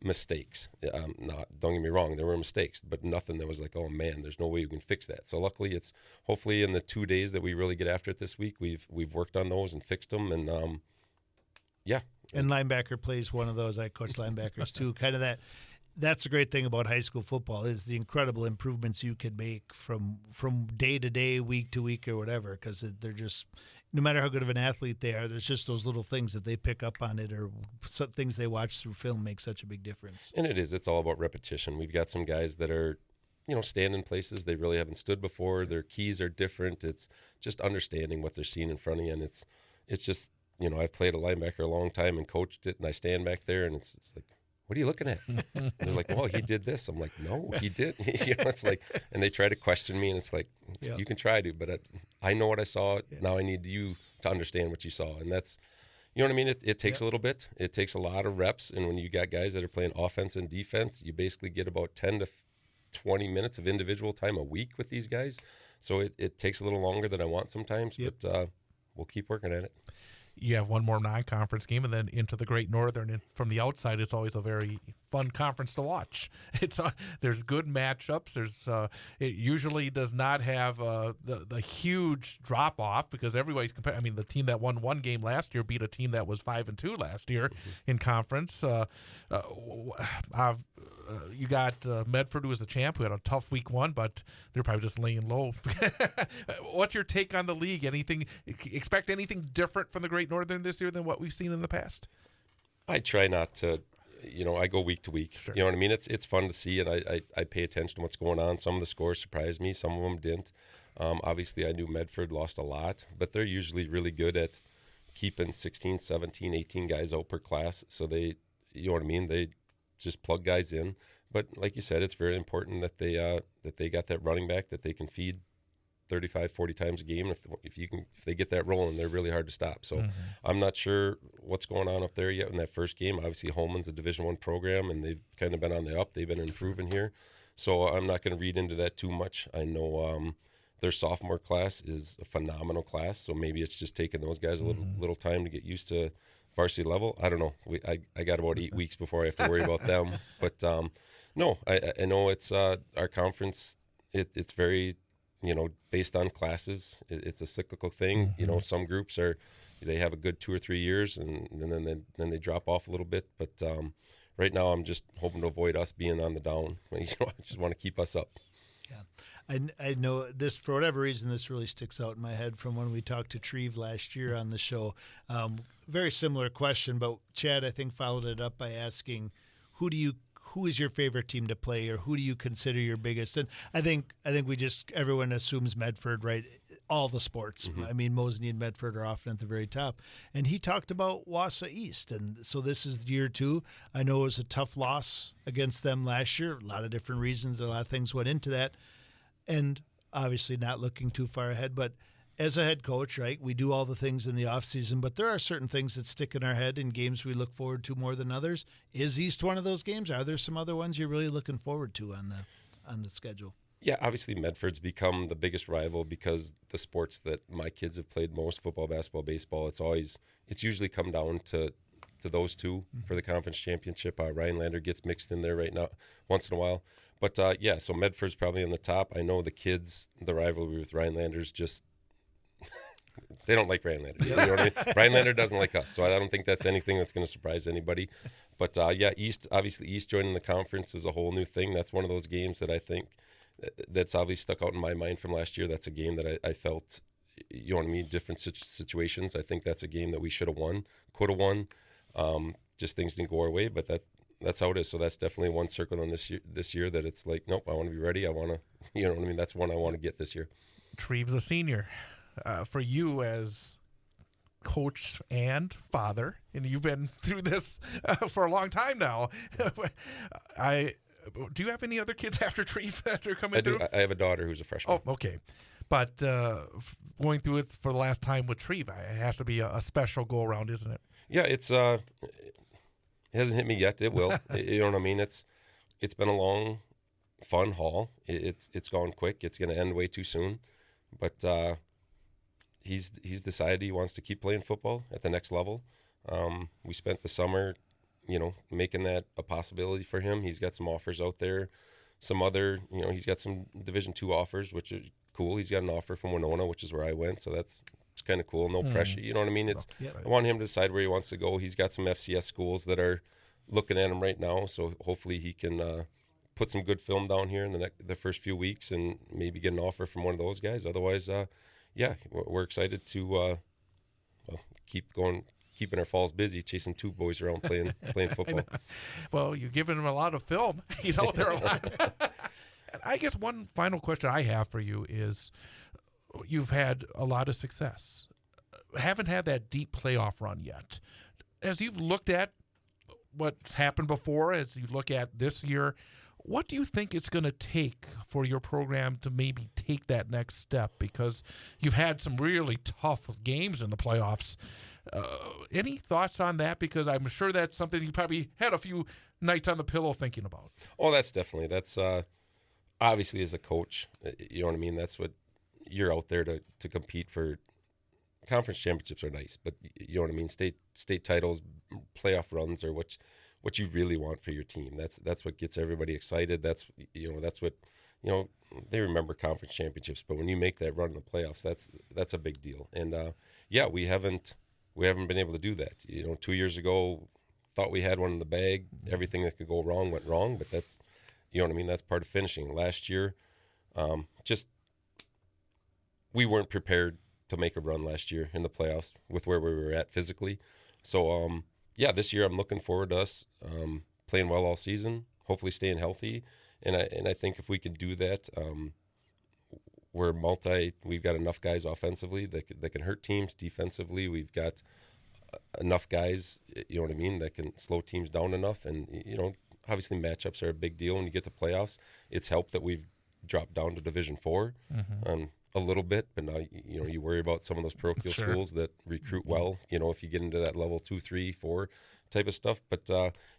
mistakes. Don't get me wrong, there were mistakes, but nothing that was like, oh man, there's no way we can fix that. So luckily, it's hopefully in the 2 days that we really get after it this week, we've worked on those and fixed them, and And linebacker plays one of those. I coach linebackers too. Kind of that's the great thing about high school football is the incredible improvements you can make from day to day, week to week, or whatever. Because they're just, no matter how good of an athlete they are, there's just those little things that they pick up on it, or some things they watch through film make such a big difference. And it's all about repetition. We've got some guys that are, stand in places they really haven't stood before. Their keys are different. It's just understanding what they're seeing in front of you, and it's just, I've played a linebacker a long time and coached it, and I stand back there, and it's like, what are you looking at? They're like, oh, he did this. I'm like, no, he didn't. It's like, and they try to question me, and it's like, you can try to, but I know what I saw. Now I need you to understand what you saw. And that's, you know what I mean? It takes a little bit. It takes a lot of reps. And when you got guys that are playing offense and defense, you basically get about 10 to 20 minutes of individual time a week with these guys. So it takes a little longer than I want sometimes, but we'll keep working at it. You have one more non-conference game, and then into the Great Northern. And from the outside, it's always a very fun conference to watch. There's good matchups. It usually does not have the huge drop off because everybody's comparing. I mean, the team that won one game last year beat a team that was 5-2 last year in conference. You got Medford, who was the champ, who had a tough week one, but they're probably just laying low. What's your take on the league? Expect anything different from the Great Northern this year than what we've seen in the past? I try not to, I go week to week. Sure. You know what I mean? It's fun to see, and I pay attention to what's going on. Some of the scores surprised me. Some of them didn't. Obviously, I knew Medford lost a lot, but they're usually really good at keeping 16, 17, 18 guys out per class. So they, you know what I mean? They just plug guys in. But like you said, it's very important that they got that running back that they can feed 35, 40 times a game. If they get that rolling, they're really hard to stop. So I'm not sure what's going on up there yet in that first game. Obviously, Holman's a Division I program, and they've kind of been on the up. They've been improving here. So I'm not going to read into that too much. I know their sophomore class is a phenomenal class, so maybe it's just taking those guys a little time to get used to varsity level. I don't know. I got about 8 weeks before I have to worry about them. But no, I know it's our conference. It's very, based on classes. It's a cyclical thing. Some groups they have a good 2 or 3 years, and then they drop off a little bit. But right now, I'm just hoping to avoid us being on the down. I just want to keep us up. Yeah, I know this, for whatever reason, this really sticks out in my head from when we talked to Treve last year on the show. Very similar question, but Chad, I think, followed it up by asking, who is your favorite team to play, or who do you consider your biggest? And I think everyone assumes Medford, right? All the sports. I mean, Mosinee and Medford are often at the very top. And he talked about Wausau East. And so this is year 2. I know it was a tough loss against them last year. A lot of different reasons. A lot of things went into that. And obviously not looking too far ahead. But as a head coach, right, we do all the things in the offseason, but there are certain things that stick in our head in games we look forward to more than others. Is East one of those games? Are there some other ones you're really looking forward to on the schedule? Yeah, obviously Medford's become the biggust rival because the sports that my kids have played most, football, basketball, baseball, it's usually come down to those two for the conference championship. Rhinelander gets mixed in there right now once in a while. But so Medford's probably on the top. I know the kids, the rivalry with Rhinelanders just they don't like Rhinelander. You know what I mean? Rhinelander doesn't like us, so I don't think that's anything that's going to surprise anybody. But East joining the conference is a whole new thing. That's one of those games that I think that's obviously stuck out in my mind from last year. That's a game that I felt, you know what I mean, different situations. I think that's a game that we should have won, could have won. Just things didn't go our way, but that's how it is. So that's definitely one circle on this year that it's like, nope, I want to be ready. I want to, you know what I mean? That's one I want to get this year. Treve's a senior. For you as coach and father, and you've been through this for a long time now. Do you have any other kids after Treve that are coming through? I have a daughter who's a freshman. Oh, okay. But going through it for the last time with Treve, it has to be a special go around, isn't it? Yeah, it hasn't hit me yet. It will. You know what I mean? It's been a long, fun haul. It's gone quick. It's going to end way too soon. But he's decided he wants to keep playing football at the next level. We spent the summer, making that a possibility for him. He's got some offers out there. Some other, he's got some Division II offers, which is cool. He's got an offer from Winona, which is where I went. So it's kind of cool. No pressure. You know what I mean? I want him to decide where he wants to go. He's got some FCS schools that are looking at him right now. So hopefully he can put some good film down here in the first few weeks and maybe get an offer from one of those guys. Otherwise, we're excited to keep going, keeping our falls busy, chasing two boys around playing football. Well, you're giving him a lot of film. He's out there a lot. And I guess one final question I have for you is, you've had a lot of success. Haven't had that deep playoff run yet. As you've looked at what's happened before, as you look at this year, what do you think it's going to take for your program to maybe take that next step? Because you've had some really tough games in the playoffs. Any thoughts on that? Because I'm sure that's something you probably had a few nights on the pillow thinking about. Oh, that's obviously as a coach, you know what I mean? That's what you're out there to compete for. Conference championships are nice, but you know what I mean? State titles, playoff runs are what you really want for your team. That's what gets everybody excited. That's what they remember conference championships, but when you make that run in the playoffs, that's a big deal. And we haven't been able to do that. 2 years ago, thought we had one in the bag. Everything that could go wrong went wrong, but that's, you know what I mean? That's part of finishing. Last year, we weren't prepared to make a run last year in the playoffs with where we were at physically. So, this year I'm looking forward to us playing well all season, hopefully staying healthy. And I think if we can do that, we've got enough guys offensively that can hurt teams. Defensively, we've got enough guys, you know what I mean, that can slow teams down enough. And, obviously matchups are a big deal when you get to playoffs. It's helped that we've dropped down to Division IV a little bit, but now, you worry about some of those parochial schools that recruit well, if you get into that level 2, 3, 4 type of stuff. But,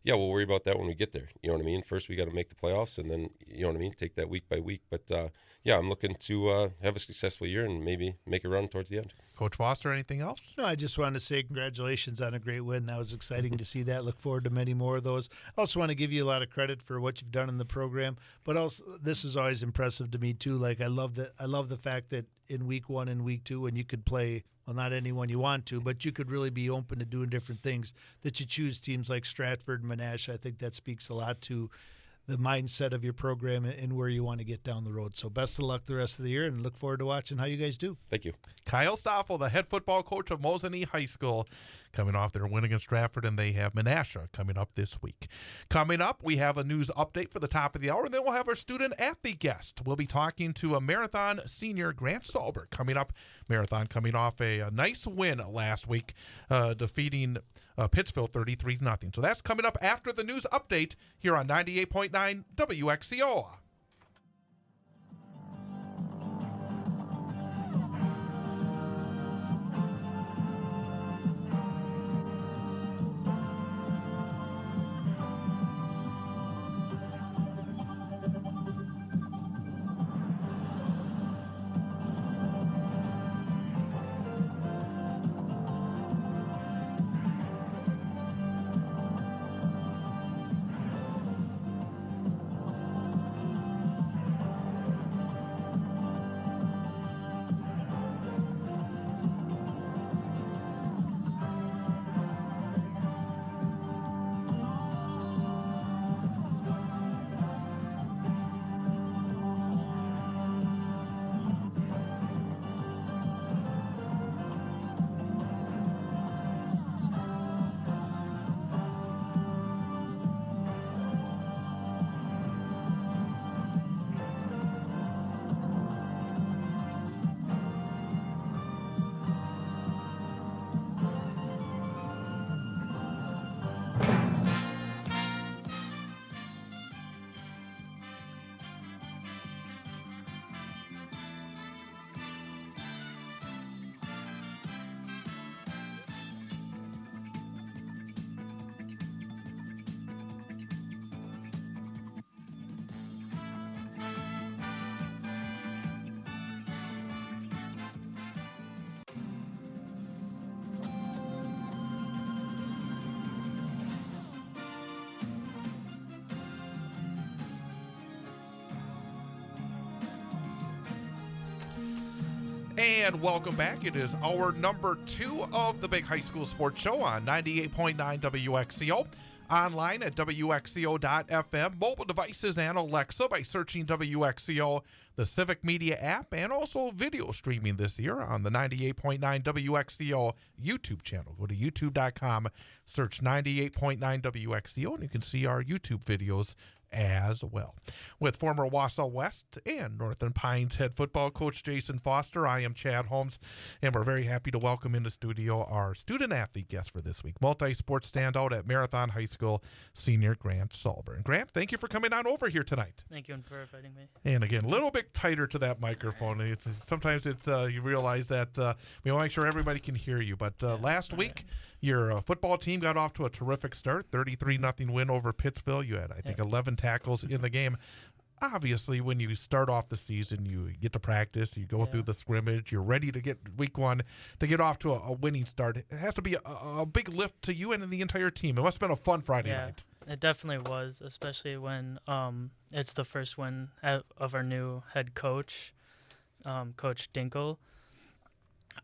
we'll worry about that when we get there. You know what I mean? First, we got to make the playoffs, and then, you know what I mean, take that week by week. But, I'm looking to have a successful year and maybe make a run towards the end. Coach Foster, anything else? No, I just wanted to say congratulations on a great win. That was exciting to see that. Look forward to many more of those. I also want to give you a lot of credit for what you've done in the program, but also this is always impressive to me too. Like I love the fact that in week 1 and week 2, when you could play, well, not anyone you want to, but you could really be open to doing different things, that you choose teams like Stratford and Monash. I think that speaks a lot to the mindset of your program and where you want to get down the road. So best of luck the rest of the year, and look forward to watching how you guys do. Thank you. Kyle Stoffel, the head football coach of Mosinee High School, coming off their win against Stratford, and they have Menasha coming up this week. Coming up, we have a news update for the top of the hour, and then we'll have our student athlete guest. We'll be talking to a Marathon senior, Grant Salbert, coming up. Marathon coming off a nice win last week, defeating Pittsfield 33-0. So that's coming up after the news update here on 98.9 WXCO. And welcome back. It is hour number 2 of the Big High School Sports Show on 98.9 WXCO. Online at WXCO.FM, mobile devices, and Alexa by searching WXCO, the Civic Media app, and also video streaming this year on the 98.9 WXCO YouTube channel. Go to youtube.com, search 98.9 WXCO, and you can see our YouTube videos as well. With former Wausau West and Northern Pines head football coach Jason Foster, I am Chad Holmes, and we're very happy to welcome in the studio our student-athlete guest for this week, multi-sport standout at Marathon High School, senior Grant Solburn. Grant, thank you for coming on over here tonight. Thank you for inviting me. And again, a little bit tighter to that microphone. Sometimes you realize that we want to make sure everybody can hear you. But last week, your football team got off to a terrific start, 33-0 win over Pittsville. You had, I think, 11 tackles in the game. Obviously, when you start off the season, you get to practice, you go through the scrimmage, you're ready to get week one, to get off to a winning start. It has to be a big lift to you and the entire team. It must have been a fun Friday night. It definitely was, especially when it's the first win of our new head coach, Coach Dinkle.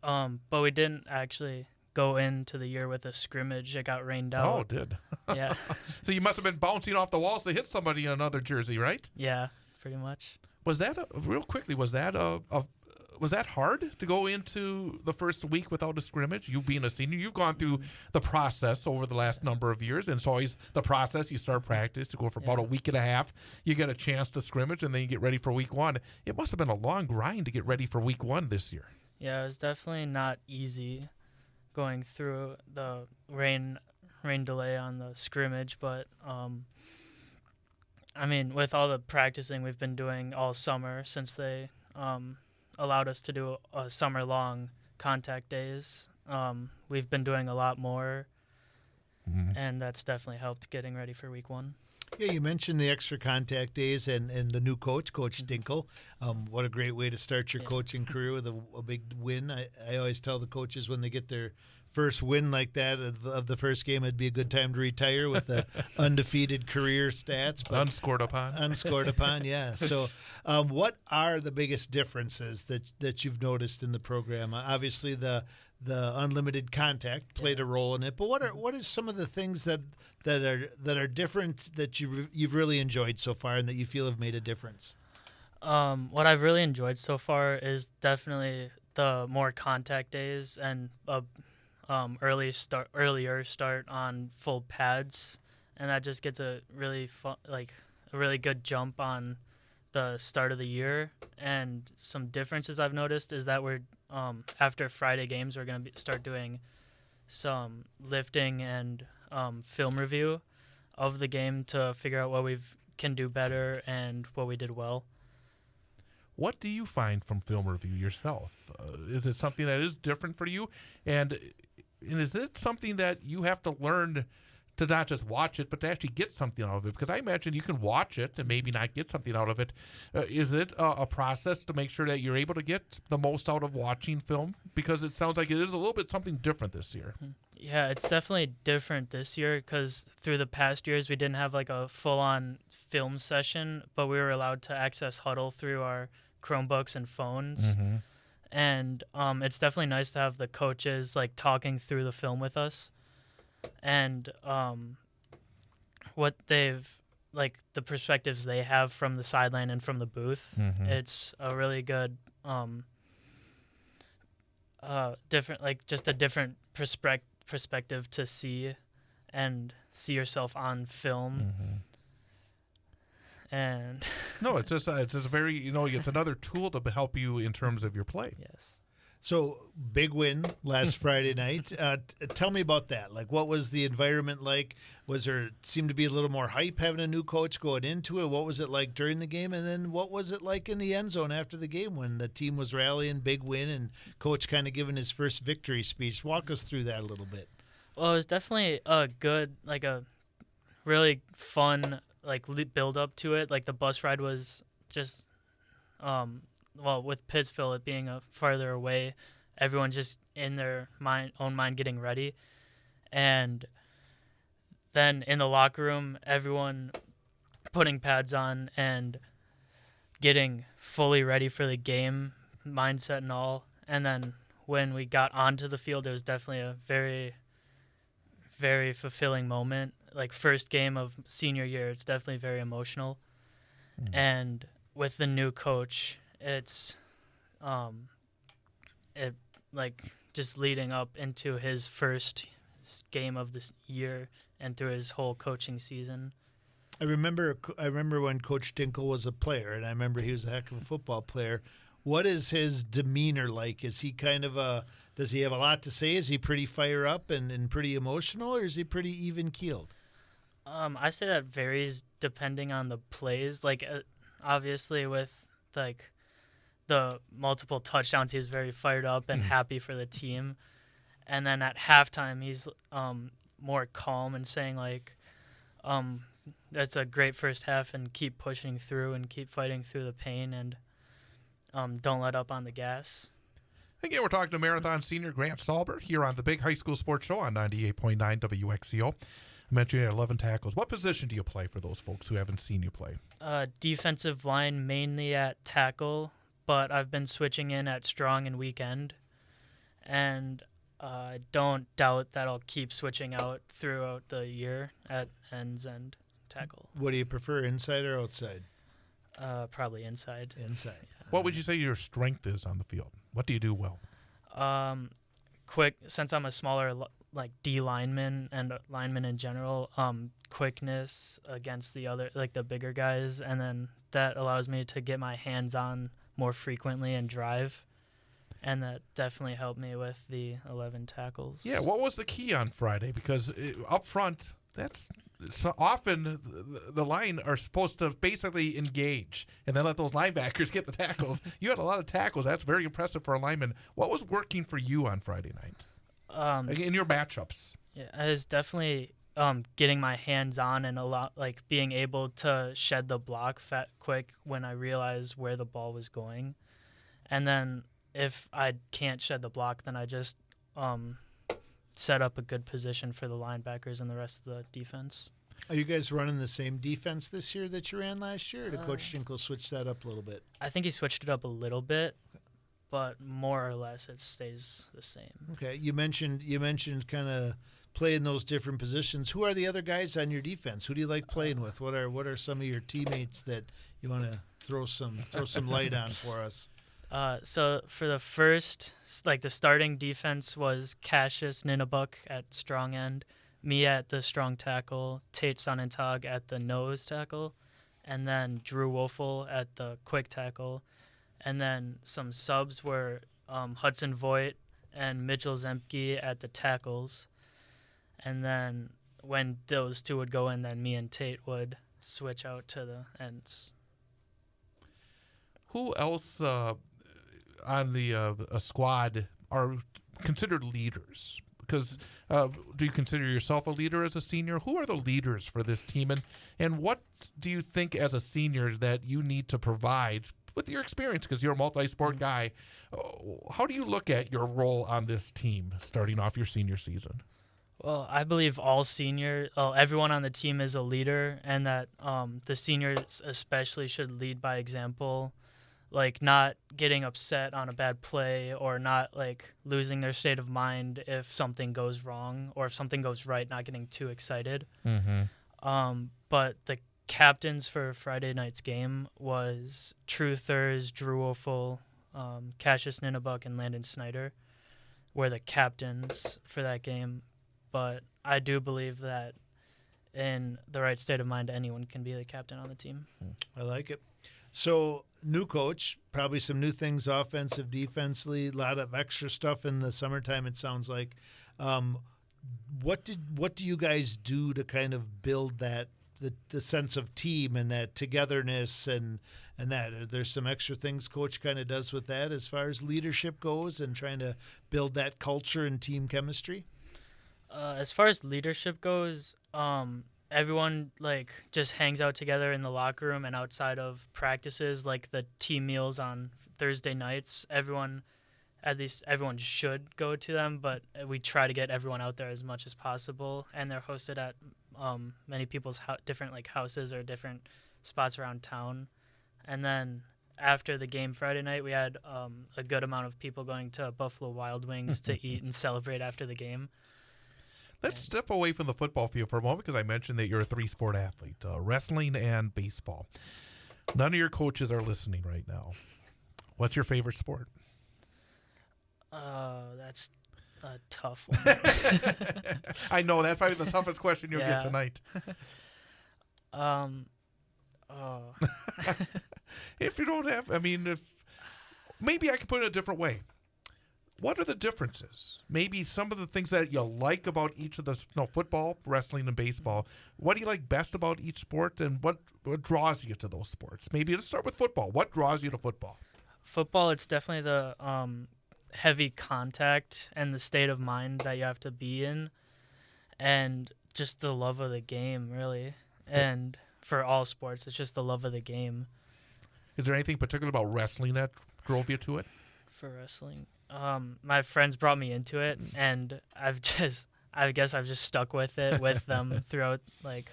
But we didn't actually go into the year with a scrimmage. It got rained out. Oh, it did. Yeah. So you must have been bouncing off the walls to hit somebody in another jersey, right? Yeah, pretty much. Was that real quickly? Was that was that hard to go into the first week without a scrimmage? You being a senior, you've gone through the process over the last number of years, and it's always the process. You start practice, you go for about a week and a half, you get a chance to scrimmage, and then you get ready for week one. It must have been a long grind to get ready for week one this year. Yeah, it was definitely not easy going through the rain delay on the scrimmage, but I mean, with all the practicing we've been doing all summer since they allowed us to do a summer-long contact days, we've been doing a lot more, and that's definitely helped getting ready for week one. Yeah, you mentioned the extra contact days and the new coach, Coach Dinkle. What a great way to start your coaching career with a big win. I always tell the coaches when they get their first win like that of the first game, it'd be a good time to retire with the undefeated career stats. But unscored upon. Unscored upon, yeah. So what are the biggest differences that you've noticed in the program? Obviously, the unlimited contact played a role in it, but what is some of the things that are different that you've really enjoyed so far and that you feel have made a difference? What I've really enjoyed so far is definitely the more contact days and earlier start on full pads, and that just gets a really fun, a really good jump on the start of the year. And some differences I've noticed is that we're after Friday games, we're going to start doing some lifting and film review of the game to figure out what we can do better and what we did well. What do you find from film review yourself? Is it something that is different for you? And is it something that you have to learn to not just watch it, but to actually get something out of it? Because I imagine you can watch it and maybe not get something out of it. Is it a process to make sure that you're able to get the most out of watching film? Because it sounds like it is a little bit something different this year. Yeah, it's definitely different this year because through the past years we didn't have like a full-on film session, but we were allowed to access Huddle through our Chromebooks and phones. Mm-hmm. And it's definitely nice to have the coaches like talking through the film with us. And what they've the perspectives they have from the sideline and from the booth, it's a really good different just a different perspective to see and see yourself on film. And no, it's just very it's another tool to help you in terms of your play. Yes. So big win last Friday night. Tell me about that. What was the environment like? Was there seemed to be a little more hype having a new coach going into it? What was it like during the game? And then what was it like in the end zone after the game when the team was rallying, big win, and coach kind of giving his first victory speech? Walk us through that a little bit. Well, it was definitely a good, a really fun, build up to it. The bus ride was just, with Pittsville, it being farther away, everyone's just in their own mind getting ready. And then in the locker room, everyone putting pads on and getting fully ready for the game, mindset and all. And then when we got onto the field, it was definitely a very, very fulfilling moment. Like first game of senior year, it's definitely very emotional. And with the new coach, it's it like just leading up into his first game of this year and through his whole coaching season. I remember when Coach Dinkle was a player, and I remember he was a heck of a football player. What is his demeanor like? Is he kind of does he have a lot to say? Is he pretty fire up and pretty emotional, or is he pretty even keeled? I say that varies depending on the plays. Like, obviously with like the multiple touchdowns, he was very fired up and happy for the team. And then at halftime, he's more calm and saying like, that's a great first half and keep pushing through and keep fighting through the pain and don't let up on the gas. Again, we're talking to Marathon senior Grant Salber here on the Big High School Sports Show on 98.9 WXCO. I mentioned you had 11 tackles. What position do you play for those folks who haven't seen you play? Defensive line, mainly at tackle, but I've been switching in at strong and weak end. And I don't doubt that I'll keep switching out throughout the year at ends and tackle. What do you prefer, inside or outside? Probably inside. Inside. What would you say your strength is on the field? What do you do well? Quick, since I'm a smaller like D lineman and lineman in general, quickness against the other, like the bigger guys, and then that allows me to get my hands on more frequently and drive. And that definitely helped me with the 11 tackles. Yeah, what was the key on Friday? Because up front, that's so often the line are supposed to basically engage and then let those linebackers get the tackles. You had a lot of tackles. That's very impressive for a lineman. What was working for you on Friday night in your matchups? Yeah, I was definitely getting my hands on and a lot like being able to shed the block quick when I realized where the ball was going. And then if I can't shed the block, then I just set up a good position for the linebackers and the rest of the defense. Are you guys running the same defense this year that you ran last year, or did Coach Schinkel switch that up a little bit? I think he switched it up a little bit, but more or less it stays the same. Okay, you mentioned kind of playing those different positions. Who are the other guys on your defense? Who do you like playing with? What are some of your teammates that you want to throw some light on for us? So for the first, like the starting defense was Cassius Ninabuk at strong end, me at the strong tackle, Tate Sonentag at the nose tackle, and then Drew Wolfel at the quick tackle. And then some subs were Hudson Voigt and Mitchell Zemke at the tackles. And then when those two would go in, then me and Tate would switch out to the ends. Who else on the a squad are considered leaders? Because do you consider yourself a leader as a senior? Who are the leaders for this team, and what do you think as a senior that you need to provide with your experience? Because you're a multi-sport guy. How do you look at your role on this team starting off your senior season? Well, I believe everyone on the team is a leader, and that the seniors especially should lead by example. Like not getting upset on a bad play or not like losing their state of mind if something goes wrong or if something goes right, not getting too excited. Mm-hmm. But the captains for Friday night's game was Truthers, Drew Wolfel, Cassius Ninabuk, and Landon Snyder were the captains for that game. But I do believe that in the right state of mind, anyone can be the captain on the team. I like it. So, new coach, probably some new things, offensive, defensively, a lot of extra stuff in the summertime, it sounds like. What do you guys do to kind of build that the sense of team and that togetherness and that? There's some extra things coach kind of does with that as far as leadership goes and trying to build that culture and team chemistry? As far as leadership goes, everyone like just hangs out together in the locker room and outside of practices, like the team meals on Thursday nights. Everyone should go to them, but we try to get everyone out there as much as possible. And they're hosted at many people's different like houses or different spots around town. And then after the game Friday night, we had a good amount of people going to Buffalo Wild Wings to eat and celebrate after the game. Let's step away from the football field for a moment because I mentioned that you're a three-sport athlete, wrestling and baseball. None of your coaches are listening right now. What's your favorite sport? That's a tough one. I know, that's probably the toughest question you'll get tonight. If you don't have, maybe I can put it a different way. What are the differences? Maybe some of the things that you like about each of the football, wrestling, and baseball. What do you like best about each sport, and what draws you to those sports? Maybe let's start with football. What draws you to football? Football, it's definitely the heavy contact and the state of mind that you have to be in, and just the love of the game, really. And for all sports, it's just the love of the game. Is there anything particular about wrestling that drove you to it? For wrestling, my friends brought me into it, and I guess I've just stuck with it with them throughout like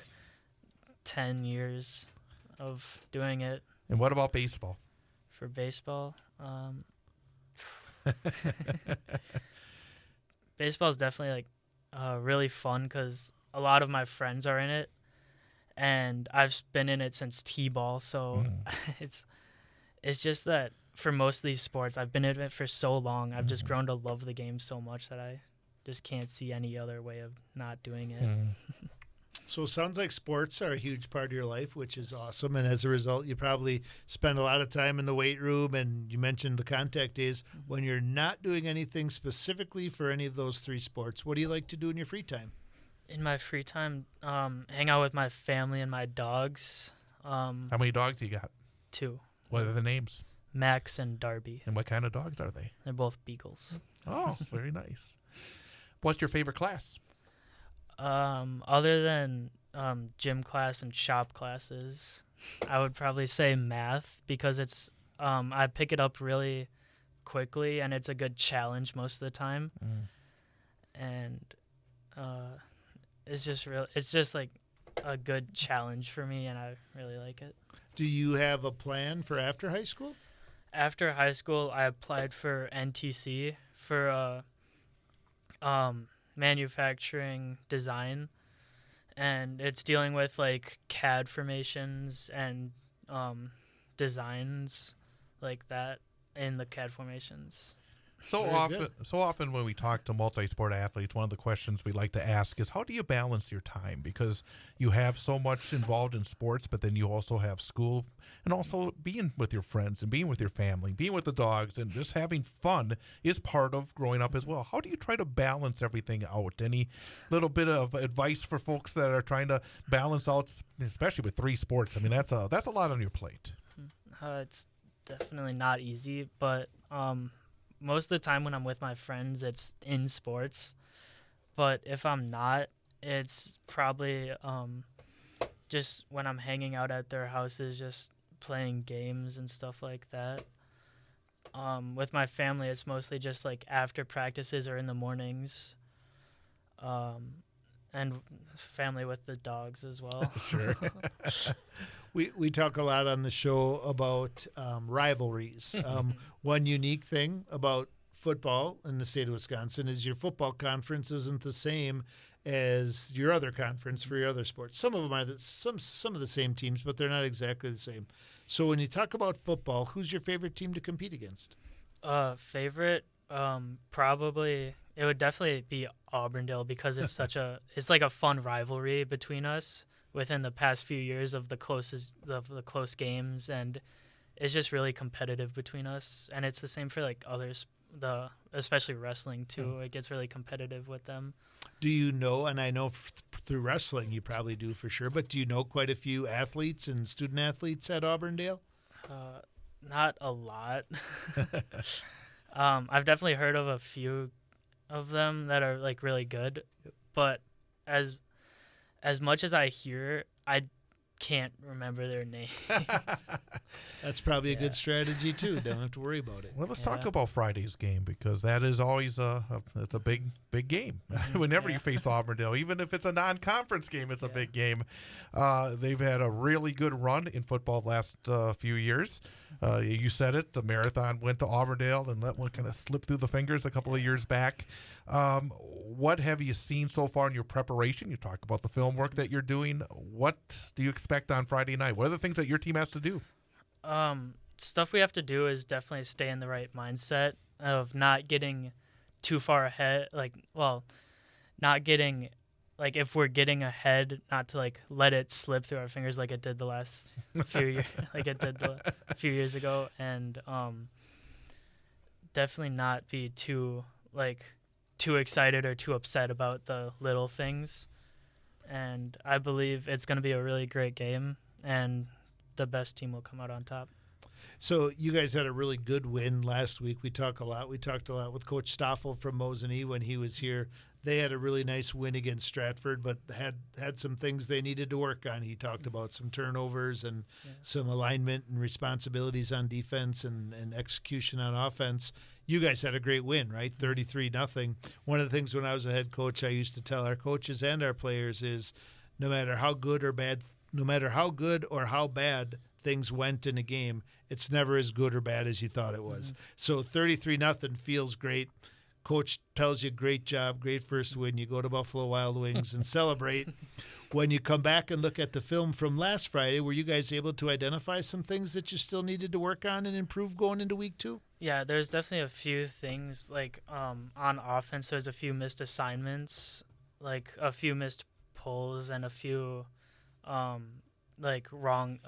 10 years of doing it. And what about baseball? For baseball, baseball is definitely like really fun because a lot of my friends are in it, and I've been in it since t-ball, so it's just that for most of these sports, I've been in it for so long. I've just grown to love the game so much that I just can't see any other way of not doing it. So it sounds like sports are a huge part of your life, which is awesome. And as a result, you probably spend a lot of time in the weight room. And you mentioned the contact days. When you're not doing anything specifically for any of those three sports, what do you like to do in your free time? In my free time, hang out with my family and my dogs. How many dogs you got? 2. What are the names? Max and Darby. And what kind of dogs are they? They're both beagles. Oh, very nice. What's your favorite class? Other than gym class and shop classes, I would probably say math because it's I pick it up really quickly and it's a good challenge most of the time. And it's just like a good challenge for me, and I really like it. Do you have a plan for after high school? After high school, I applied for NTC for manufacturing design, and it's dealing with like CAD formations and designs like that in the CAD formations. So often when we talk to multi-sport athletes, one of the questions we like to ask is, how do you balance your time? Because you have so much involved in sports, but then you also have school and also being with your friends and being with your family, being with the dogs, and just having fun is part of growing up as well. How do you try to balance everything out? Any little bit of advice for folks that are trying to balance out, especially with 3 sports? I mean, that's a lot on your plate. It's definitely not easy, but most of the time when I'm with my friends, it's in sports. But if I'm not, it's probably just when I'm hanging out at their houses, just playing games and stuff like that. With my family, it's mostly just like after practices or in the mornings. And family with the dogs as well. Sure. We talk a lot on the show about rivalries. One unique thing about football in the state of Wisconsin is your football conference isn't the same as your other conference for your other sports. Some of them are some of the same teams, but they're not exactly the same. So when you talk about football, who's your favorite team to compete against? Favorite, probably it would definitely be Auburndale because it's it's like a fun rivalry between us within the past few years of the close games, and it's just really competitive between us. And it's the same for like others, especially wrestling too. It gets really competitive with them. Do you know, and I know through wrestling you probably do for sure, but do you know quite a few athletes and student athletes at Auburndale? Not a lot. I've definitely heard of a few of them that are like really good, but as much as I hear, I can't remember their names. That's probably a good strategy too. Don't have to worry about it. Well, let's talk about Friday's game, because that is always it's a big game. Whenever you face Auburndale, even if it's a non-conference game, it's a big game. They've had a really good run in football the last few years. You said it, the marathon went to Auburndale and let one kind of slip through the fingers a couple of years back. What have you seen so far in your preparation? You talk about the film work that you're doing. What do you expect on Friday night? What are the things that your team has to do? Stuff we have to do is definitely stay in the right mindset of not getting too far ahead. Not getting, if we're getting ahead, not to let it slip through our fingers like it did the last few years, a few years ago, and definitely not be too excited or too upset about the little things. And I believe it's going to be a really great game, and the best team will come out on top. So you guys had a really good win last week. We talked a lot with Coach Stoffel from Mosinee when he was here. They had a really nice win against Stratford, but had some things they needed to work on. He talked about some turnovers and some alignment and responsibilities on defense and execution on offense. You guys had a great win, right? 33-0. One of the things when I was a head coach, I used to tell our coaches and our players is no matter how good or how bad things went in a game, it's never as good or bad as you thought it was. So 33-0 feels great. Coach tells you, great job, great first win. You go to Buffalo Wild Wings and celebrate. When you come back and look at the film from last Friday, were you guys able to identify some things that you still needed to work on and improve going into week 2? Yeah, there's definitely a few things. On offense, there's a few missed assignments, a few missed pulls, and a few wrong.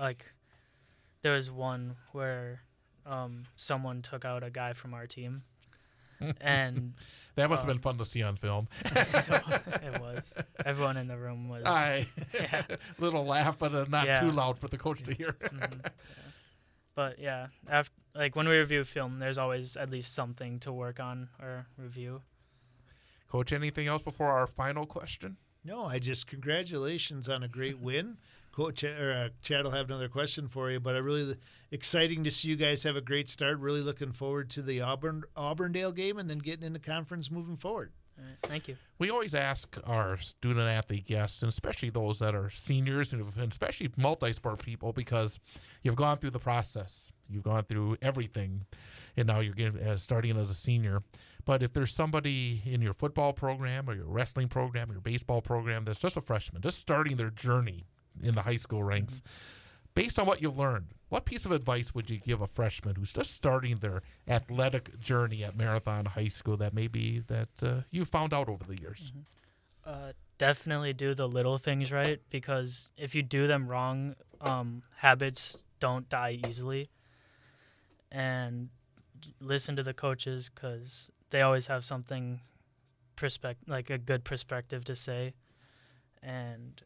There was one where someone took out a guy from our team. And that must have been fun to see on film. It was. Everyone in the room was. Little laugh, but not too loud for the coach to hear. But yeah, after, when we review film, there's always at least something to work on or review. Coach, anything else before our final question? No, congratulations on a great win. Coach Chad will have another question for you, but really exciting to see you guys have a great start. Really looking forward to the Auburndale game and then getting into conference moving forward. All right, thank you. We always ask our student-athlete guests, and especially those that are seniors and especially multi-sport people, because you've gone through the process. You've gone through everything, and now you're starting as a senior. But if there's somebody in your football program or your wrestling program or your baseball program that's just a freshman, just starting their journey in the high school ranks, based on what you've learned, what piece of advice would you give a freshman who's just starting their athletic journey at Marathon High School that maybe you found out over the years? Definitely do the little things right, because if you do them wrong, habits don't die easily. And listen to the coaches, because they always have something a good perspective to say, and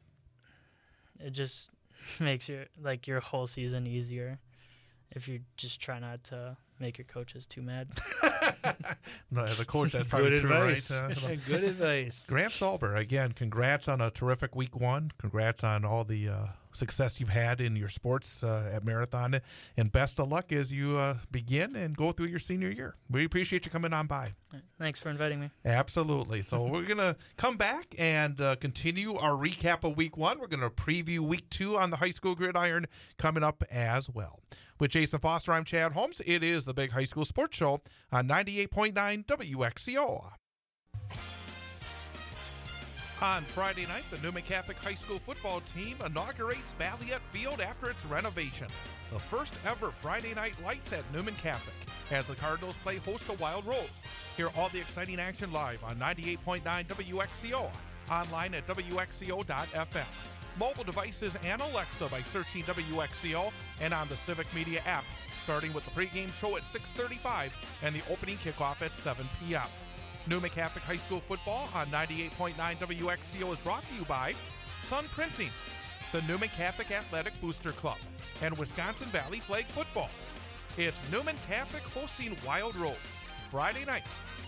it just makes your whole season easier if you just try not to make your coaches too mad. No, as a coach, that's probably good true, advice. Right? Good advice. Grant Solber, again, congrats on a terrific week 1. Congrats on all the success you've had in your sports at Marathon, and best of luck as you begin and go through your senior year. We appreciate you coming on by. Thanks for inviting me. Absolutely. So we're going to come back and continue our recap of week 1. We're going to preview week 2 on the high school gridiron coming up as well. With Jason Foster, I'm Chad Holmes. It is the Big High School Sports Show on 98.9 WXCO. On Friday night, the Newman Catholic High School football team inaugurates Balliet Field after its renovation. The first ever Friday night lights at Newman Catholic as the Cardinals play host to Wild Rose. Hear all the exciting action live on 98.9 WXCO, online at WXCO.FM. Mobile devices and Alexa by searching WXCO, and on the Civic Media app, starting with the pregame show at 6:35 and the opening kickoff at 7 p.m. Newman Catholic High School football on 98.9 WXCO is brought to you by Sun Printing, the Newman Catholic Athletic Booster Club, and Wisconsin Valley Flag Football. It's Newman Catholic hosting Wild Rose Friday night.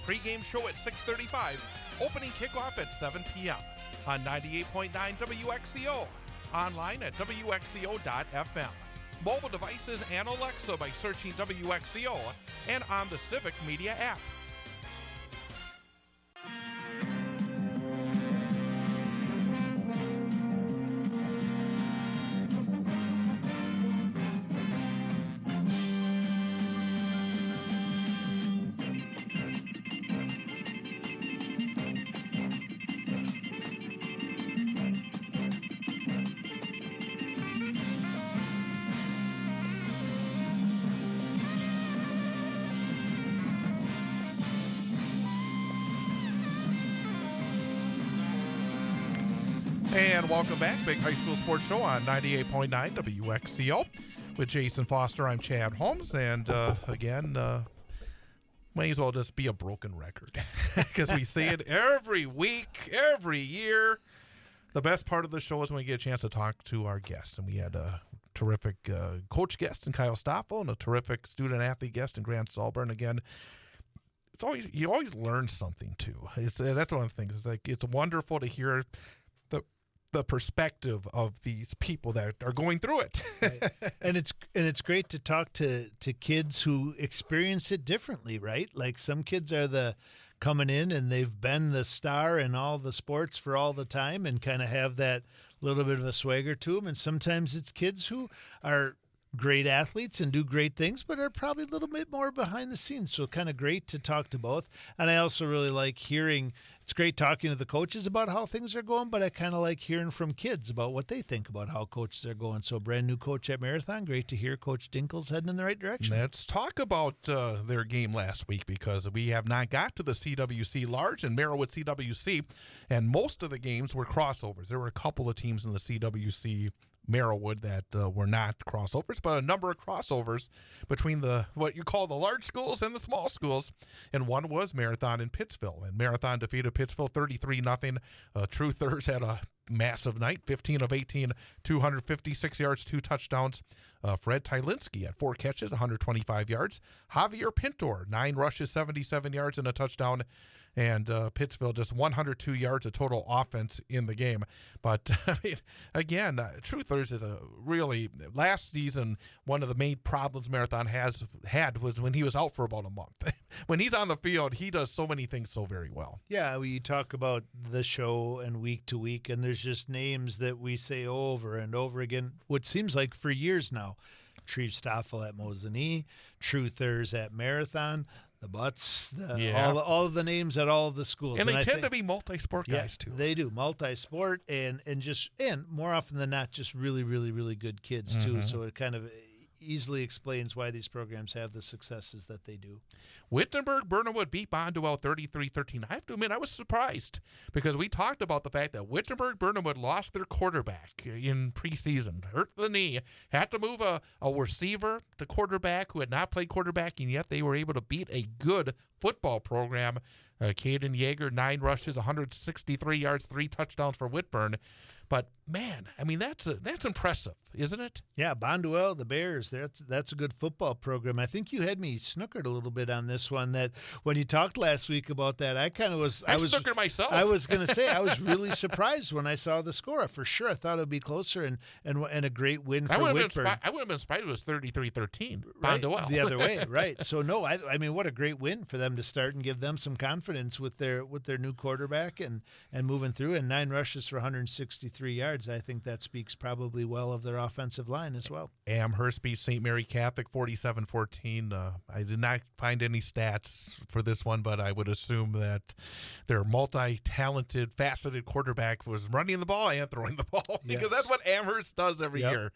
Pregame show at 6:35, opening kickoff at 7 p.m. on 98.9 WXCO, online at WXCO.FM. Mobile devices and Alexa by searching WXCO, and on the Civic Media app. And welcome back. Big High School Sports Show on 98.9 WXCO. With Jason Foster, I'm Chad Holmes. And again, may as well just be a broken record because we say it every week, every year. The best part of the show is when we get a chance to talk to our guests. And we had a terrific coach guest in Kyle Stoffel and a terrific student-athlete guest in Grant Solburn. Again, you always learn something, too. That's one of the things. It's wonderful to hear the perspective of these people that are going through it. Right. And it's great to talk to kids who experience it differently, right? Like some kids are coming in and they've been the star in all the sports for all the time and kind of have that little bit of a swagger to them. And sometimes it's kids who are great athletes and do great things, but are probably a little bit more behind the scenes. So kind of great to talk to both. And I also really like hearing, it's great talking to the coaches about how things are going, but I kind of like hearing from kids about what they think about how coaches are going. So brand new coach at Marathon. Great to hear Coach Dinkel's heading in the right direction. Let's talk about their game last week because we have not got to the CWC Large and Merriwood CWC, and most of the games were crossovers. There were a couple of teams in the CWC Merriwood that were not crossovers, but a number of crossovers between what you call the large schools and the small schools. And one was Marathon and Pittsville. And Marathon defeated Pittsville 33-0. Truthers had a massive night, 15 of 18, 256 yards, 2 touchdowns. Fred Tylinski had 4 catches, 125 yards. Javier Pintor, 9 rushes, 77 yards, and a touchdown. And Pittsville just 102 yards of total offense in the game. But, I mean, again, Truthers is last season, one of the main problems Marathon had was when he was out for about a month. When he's on the field, he does so many things so very well. Yeah, we talk about the show and week to week, and there's just names that we say over and over again, what seems like for years now. Treve Stoffel at Mosinee, Truthers at Marathon, the Butts, all of the names at all of the schools. And they tend to be multi-sport guys, too. They do, multi-sport, and more often than not, just really, really, really good kids, too. So it kind of easily explains why these programs have the successes that they do. Wittenberg-Burnhamwood beat Bondwell 33-13. I have to admit, I was surprised because we talked about the fact that Wittenberg-Burnhamwood lost their quarterback in preseason, hurt the knee, had to move a receiver to quarterback who had not played quarterback, and yet they were able to beat a good football program. Caden Yeager, 9 rushes, 163 yards, 3 touchdowns for Whitburn. But, man, I mean, that's impressive, isn't it? Yeah, Bondwell, the Bears, that's a good football program. I think you had me snookered a little bit on this one, that when you talked last week about that, I was snookered myself. I was going to say, I was really surprised when I saw the score. For sure, I thought it would be closer and a great win for Whitburn. I would have been surprised if it was 33-13, right, Bondwell. The other way, right. So, no, I mean, what a great win for them to start and give them some confidence with their new quarterback and moving through, and 9 rushes for 163 yards. I think that speaks probably well of their offensive line as well. Amherst beat St. Mary Catholic 47-14. I did not find any stats for this one, but I would assume that their multi-talented, faceted quarterback was running the ball and throwing the ball because that's what Amherst does every year.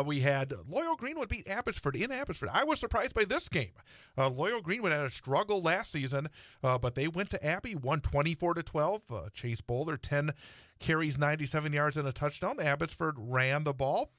We had Loyal Greenwood beat Abbotsford in Abbotsford. I was surprised by this game. Loyal Greenwood had a struggle last season, but they went to Abbey, won 24-12. Chase Bowler, 10 carries, 97 yards, and a touchdown. Abbotsford ran the ball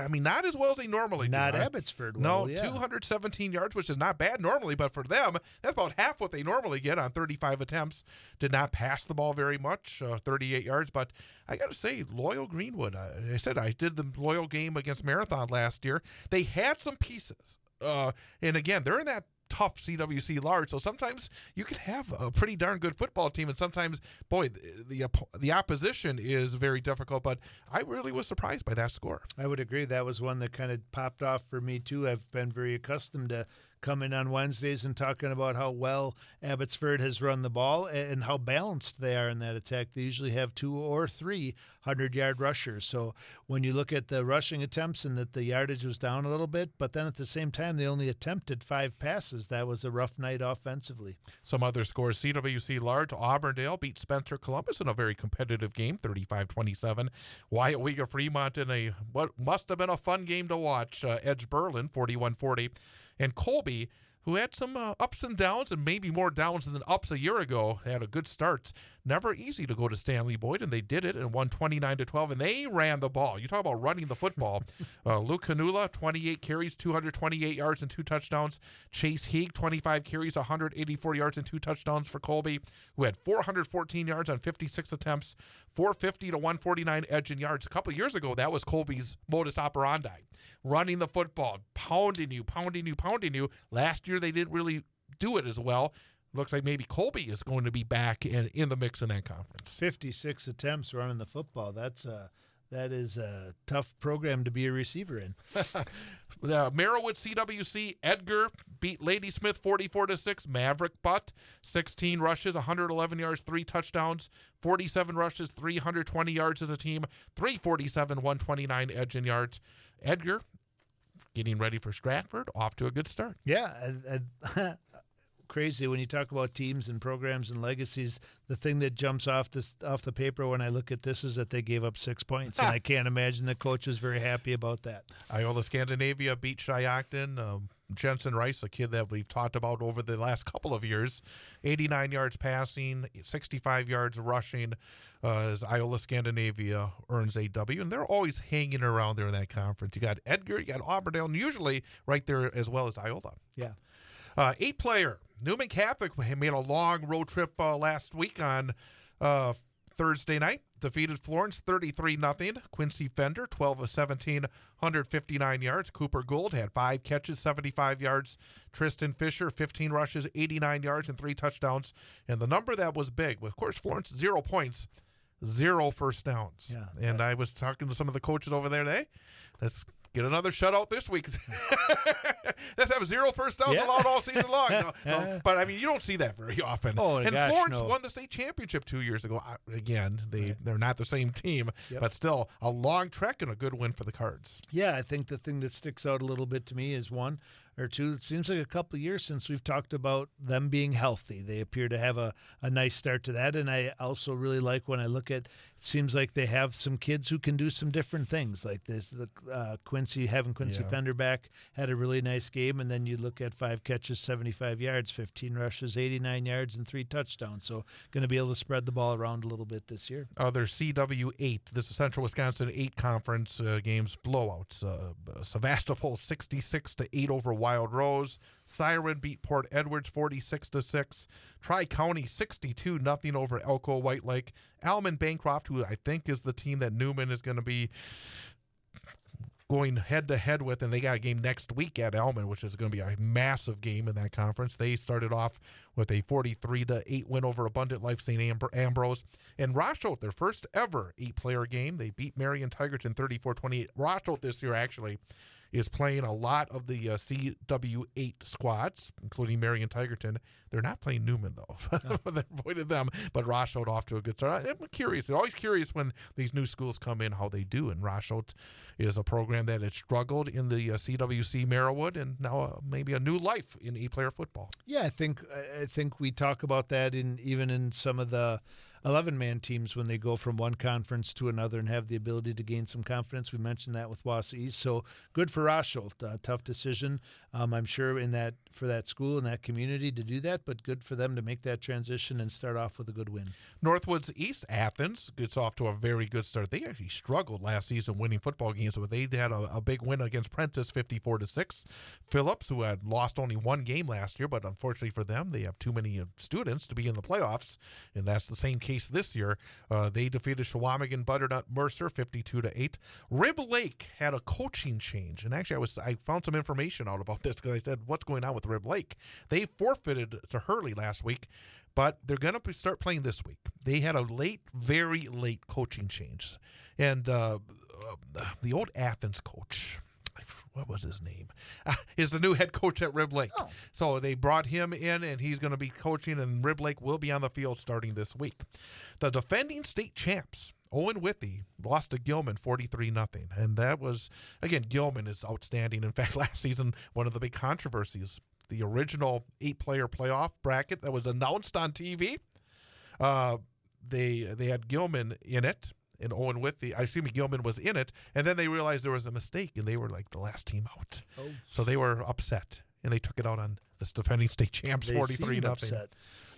not as well as they normally do. Not Abbotsford. No, 217 yards, which is not bad normally, but for them, that's about half what they normally get on 35 attempts. Did not pass the ball very much, 38 yards, but I got to say, Loyal Greenwood, I said I did the Loyal game against Marathon last year. They had some pieces, and again, they're in that tough CWC Large, so sometimes you could have a pretty darn good football team, and sometimes, boy, the opposition is very difficult, but I really was surprised by that score. I would agree. That was one that kind of popped off for me, too. I've been very accustomed to coming on Wednesdays and talking about how well Abbotsford has run the ball and how balanced they are in that attack. They usually have 2 or 3 100-yard rushers. So when you look at the rushing attempts and that the yardage was down a little bit, but then at the same time they only attempted 5 passes, that was a rough night offensively. Some other scores: CWC Large, Auburndale beat Spencer Columbus in a very competitive game, 35-27. Wyatt Fremont in what must have been a fun game to watch, edged Berlin, 41-40. And Colby who had some ups and downs, and maybe more downs than ups a year ago, had a good start. Never easy to go to Stanley Boyd, and they did it and won 29-12, and they ran the ball. You talk about running the football. Luke Canula, 28 carries, 228 yards and 2 touchdowns. Chase Heeg, 25 carries, 184 yards and 2 touchdowns for Colby, who had 414 yards on 56 attempts, 450 to 149 edge in yards. A couple of years ago, that was Colby's modus operandi. Running the football, pounding you. Last year, they didn't really do it as well. Looks like maybe Colby is going to be back in the mix in that conference. 56 attempts running the football. That is a tough program to be a receiver in. Merriwood CWC, Edgar beat Ladysmith 44-6. Maverick Butt, 16 rushes, 111 yards, 3 touchdowns, 47 rushes, 320 yards as a team, 347, 129 edge in yards. Edgar getting ready for Stratford, off to a good start. Yeah, crazy when you talk about teams and programs and legacies. The thing that jumps off the paper when I look at this is that they gave up 6 points, and I can't imagine the coach was very happy about that. Iola Scandinavia beat Shiocton. Jensen Rice, a kid that we've talked about over the last couple of years, 89 yards passing, 65 yards rushing, as Iola Scandinavia earns a W, and they're always hanging around there in that conference. You got Edgar, you got Auburndale, and usually right there as well as Iola. Yeah. 8-player. Newman Catholic made a long road trip last week on Thursday night. Defeated Florence 33-0. Quincy Fender, 12 of 17, 159 yards. Cooper Gould had 5 catches, 75 yards. Tristan Fisher, 15 rushes, 89 yards, and 3 touchdowns. And the number that was big, of course, Florence, 0 points, 0 first downs. Yeah. And I was talking to some of the coaches over there today. Let's get another shutout this week. Let's have 0 first downs allowed all season long. No, but, I mean, you don't see that very often. Oh, and gosh, Florence no. won the state championship 2 years ago. Again, they're not the same team, Yep. but still a long trek and a good win for the Cards. Yeah, I think the thing that sticks out a little bit to me is 1 or 2. It seems like a couple of years since we've talked about them being healthy. They appear to have a nice start to that, and I also really like when I look at, it seems like they have some kids who can do some different things. Like this, Quincy Fender back had a really nice game, and then you look at 5 catches, 75 yards, 15 rushes, 89 yards, and 3 touchdowns. So going to be able to spread the ball around a little bit this year. Other CW8, this is Central Wisconsin 8 conference games blowouts. Sevastopol 66-8 over Wild Rose. Siren beat Port Edwards 46-6. Tri-County 62-0 over Elko White Lake. Alman Bancroft, who I think is the team that Newman is going to be going head-to-head with, and they got a game next week at Alman, which is going to be a massive game in that conference. They started off with a 43-8 win over Abundant Life St. Ambrose. And Rosholt, their first ever 8-player game, they beat Marion Tigerton 34-28. Rosholt this year actually is playing a lot of the CW8 squads, including Marion Tigerton. They're not playing Newman, though. They avoided them, but Rosholt off to a good start. I'm curious. I'm always curious when these new schools come in, how they do. And Rosholt is a program that had struggled in the CWC Merriwood, and now maybe a new life in 8-player football. Yeah, I think we talk about that even in some of the 11-man teams when they go from one conference to another and have the ability to gain some confidence. We mentioned that with Wausau East. So good for Rosholt. Tough decision, I'm sure, for that school and that community to do that, but good for them to make that transition and start off with a good win. Northwoods East, Athens gets off to a very good start. They actually struggled last season winning football games, but they had a big win against Prentice, 54-6. Phillips, who had lost only 1 game last year, but unfortunately for them, they have too many students to be in the playoffs, and that's the same case this year. They defeated Shawamigan Butternut Mercer 52-8. Rib Lake had a coaching change, and actually I found some information out about this because I said, what's going on with Rib Lake? They forfeited to Hurley last week, but they're going to start playing this week. They had a very late coaching change, and the old Athens coach, what was his name, is the new head coach at Rib Lake. Oh. So they brought him in, and he's going to be coaching, and Rib Lake will be on the field starting this week. The defending state champs, Owen Withy, lost to Gilman 43-0. And that was, again, Gilman is outstanding. In fact, last season, one of the big controversies, the original 8-player playoff bracket that was announced on TV, they had Gilman in it. And Owen Withy, Gilman was in it, and then they realized there was a mistake, and they were like the last team out. Oh. So they were upset, and they took it out on Memphis, defending state champs, They 43 seemed nothing. upset.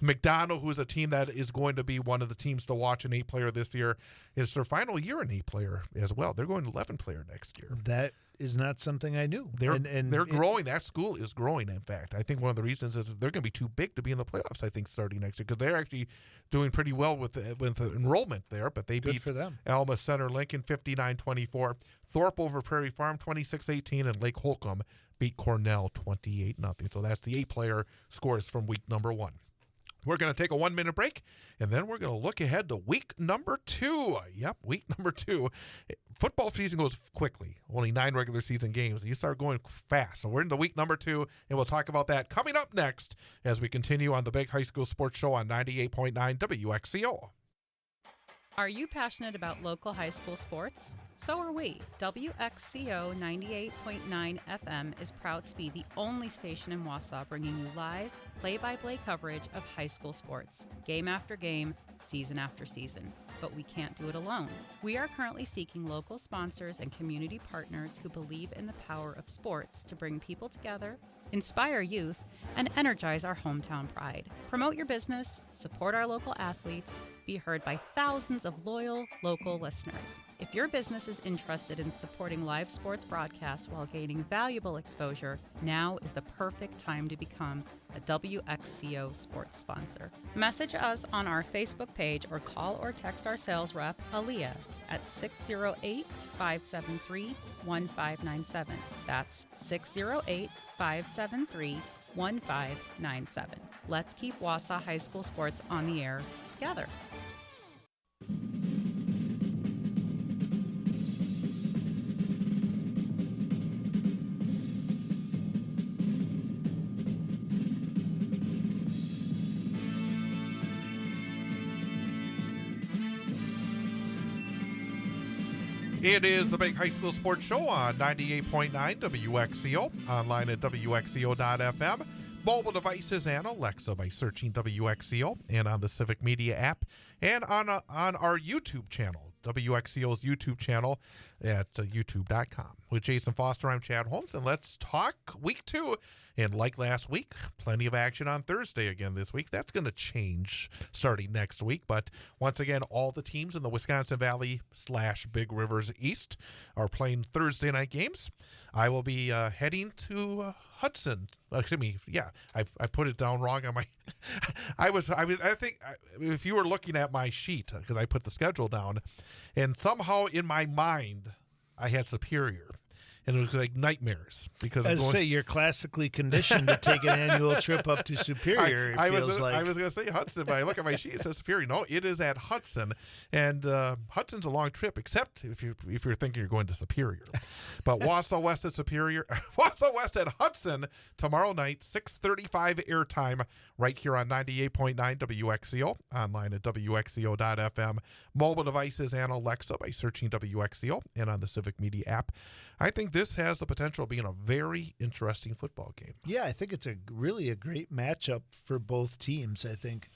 McDonald, who's a team that is going to be one of the teams to watch, an 8-player this year, is their final year an 8-player as well. They're going 11-player next year. That is not something I knew. They're growing. That school is growing, in fact. I think one of the reasons is they're going to be too big to be in the playoffs, I think, starting next year, because they're actually doing pretty well with the enrollment there, but they Good beat for them. Alma Center Lincoln 59-24, Thorpe over Prairie Farm 26-18, and Lake Holcomb beat Cornell 28-0. So that's the 8-player scores from week number 1. We're going to take a 1-minute break, and then we're going to look ahead to week number 2. Yep, week number 2. Football season goes quickly. Only 9 regular season games. You start going fast. So we're into week number 2, and we'll talk about that coming up next as we continue on the Big High School Sports Show on 98.9 WXCO. Are you passionate about local high school sports? So are we. WXCO 98.9 FM is proud to be the only station in Wausau bringing you live, play-by-play coverage of high school sports, game after game, season after season. But we can't do it alone. We are currently seeking local sponsors and community partners who believe in the power of sports to bring people together, inspire youth, and energize our hometown pride. Promote your business, support our local athletes, be heard by thousands of loyal local listeners. If your business is interested in supporting live sports broadcasts while gaining valuable exposure, now is the perfect time to become a WXCO sports sponsor. Message us on our Facebook page or call or text our sales rep, Aaliyah, at 608-573-1597. That's 608-573-1597. Let's keep Wausau High School sports on the air together. It is the Big High School Sports Show on 98.9 WXCO, online at WXCO.FM, mobile devices and Alexa by searching WXCO, and on the Civic Media app, and on our YouTube channel, WXCO's YouTube channel at youtube.com. With Jason Foster, I'm Chad Holmes, and let's talk week 2. And like last week, plenty of action on Thursday again this week. That's going to change starting next week. But once again, all the teams in the Wisconsin Valley / Big Rivers East are playing Thursday night games. I will be heading to Hudson. Excuse me. Yeah, I put it down wrong on my. I think if you were looking at my sheet, because I put the schedule down, and somehow in my mind I had Superior. And it was like nightmares because you're classically conditioned to take an annual trip up to Superior. I was going to say Hudson, but I look at my sheet, it says Superior. No, it is at Hudson, and Hudson's a long trip, except if you're thinking you're going to Superior. But Wausau West at Superior, Wausau West at Hudson tomorrow night, 6:35 airtime, right here on 98.9 WXCO, online at WXCO.FM, mobile devices and Alexa by searching WXCO, and on the Civic Media app. I think this has the potential of being a very interesting football game. Yeah, I think it's really a great matchup for both teams. I think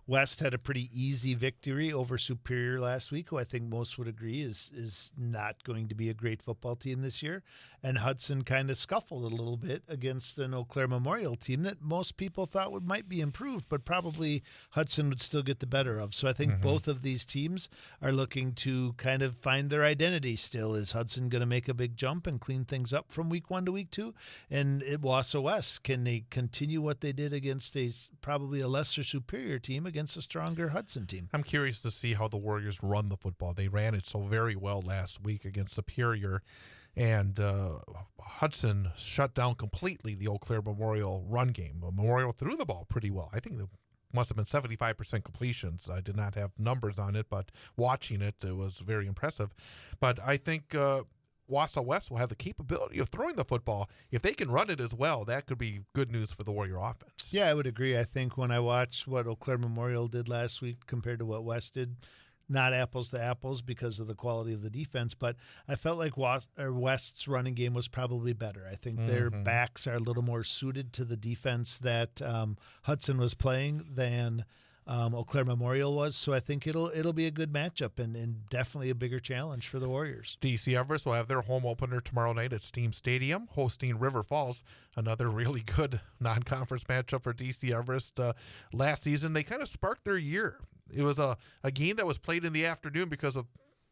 West had a pretty easy victory over Superior last week, who I think most would agree is not going to be a great football team this year. And Hudson kind of scuffled a little bit against an Eau Claire Memorial team that most people thought might be improved, but probably Hudson would still get the better of. So I think both of these teams are looking to kind of find their identity still. Is Hudson going to make a big jump and clean things up from week 1 to week 2? And at Wausau West, can they continue what they did against probably a lesser Superior team against a stronger Hudson team? I'm curious to see how the Warriors run the football. They ran it so very well last week against Superior, and Hudson shut down completely the Eau Claire Memorial run game. Memorial threw the ball pretty well. I think it must have been 75% completions. I did not have numbers on it, but watching it, it was very impressive. But I think Wausau West will have the capability of throwing the football. If they can run it as well, that could be good news for the Warrior offense. Yeah, I would agree. I think when I watched what Eau Claire Memorial did last week compared to what West did, not apples to apples because of the quality of the defense, but I felt like West's running game was probably better. I think their backs are a little more suited to the defense that Hudson was playing than Eau Claire Memorial was. So I think it'll be a good matchup and definitely a bigger challenge for the Warriors. DC Everest will have their home opener tomorrow night at Steam Stadium, hosting River Falls. Another really good non-conference matchup for DC Everest. Last season, they kind of sparked their year. It was a game that was played in the afternoon because of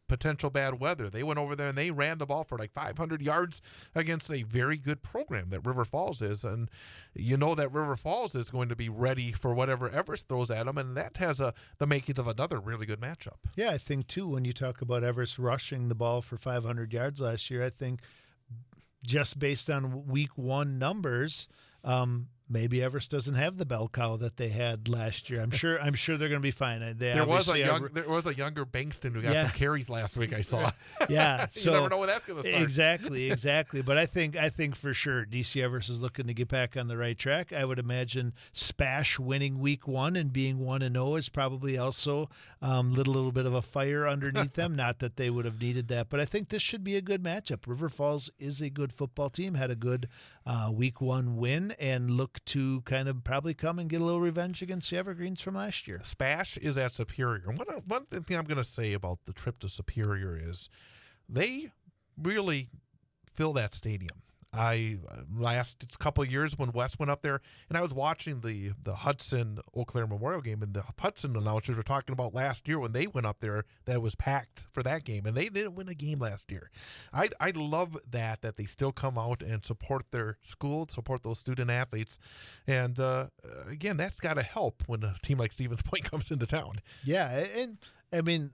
potential bad weather. They went over there and they ran the ball for like 500 yards against a very good program that River Falls is. And you know that River Falls is going to be ready for whatever Everest throws at them, and that has the makings of another really good matchup. Yeah, I think, too, when you talk about Everest rushing the ball for 500 yards last year, I think just based on week 1 numbers, maybe Everest doesn't have the bell cow that they had last year. I'm sure they're going to be fine. There was a younger Bankston who got some carries last week, I saw. Yeah, you so never know when that's going to start. Exactly. But I think for sure DC Everest is looking to get back on the right track. I would imagine Spash winning week 1 and being 1-0 is probably also little bit of a fire underneath them. Not that they would have needed that, but I think this should be a good matchup. River Falls is a good football team, had a good week 1 win, and look to kind of probably come and get a little revenge against the Evergreens from last year. Spash is at Superior. One thing I'm going to say about the trip to Superior is they really fill that stadium. Last couple of years when Wes went up there, and I was watching the Hudson Eau Claire Memorial game, and the Hudson announcers were talking about last year when they went up there that it was packed for that game, and they didn't win a game last year. I love that they still come out and support their school, support those student athletes, and again, that's got to help when a team like Stevens Point comes into town. Yeah, and I mean,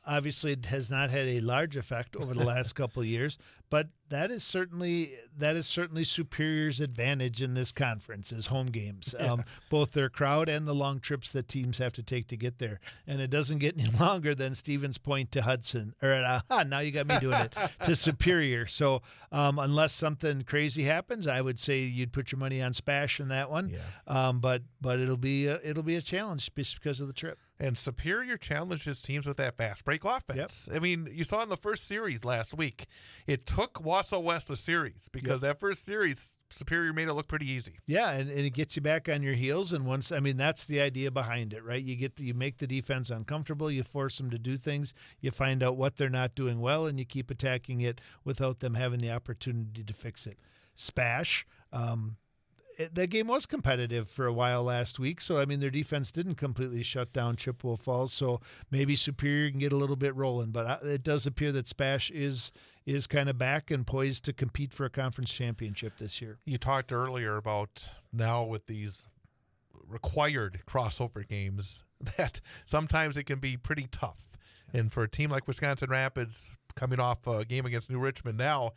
obviously it has not had a large effect over the last couple of years, but that is certainly Superior's advantage in this conference is home games, both their crowd and the long trips that teams have to take to get there. And it doesn't get any longer than Stevens Point to Hudson, or now you got me doing it, to Superior. So unless something crazy happens, I would say you'd put your money on Spash in that one. Yeah. But it'll be a challenge just because of the trip. And Superior challenges teams with that fast break offense. Yep. I mean, you saw in the first series last week, it took Wausau West a series because that first series, Superior made it look pretty easy. Yeah, and it gets you back on your heels. And that's the idea behind it, right? You make the defense uncomfortable, you force them to do things, you find out what they're not doing well, and you keep attacking it without them having the opportunity to fix it. Spash, that game was competitive for a while last week, so I mean their defense didn't completely shut down Chippewa Falls, so maybe Superior can get a little bit rolling. But it does appear that Spash is kind of back and poised to compete for a conference championship this year. You talked earlier about now with these required crossover games that sometimes it can be pretty tough. And for a team like Wisconsin Rapids coming off a game against New Richmond now,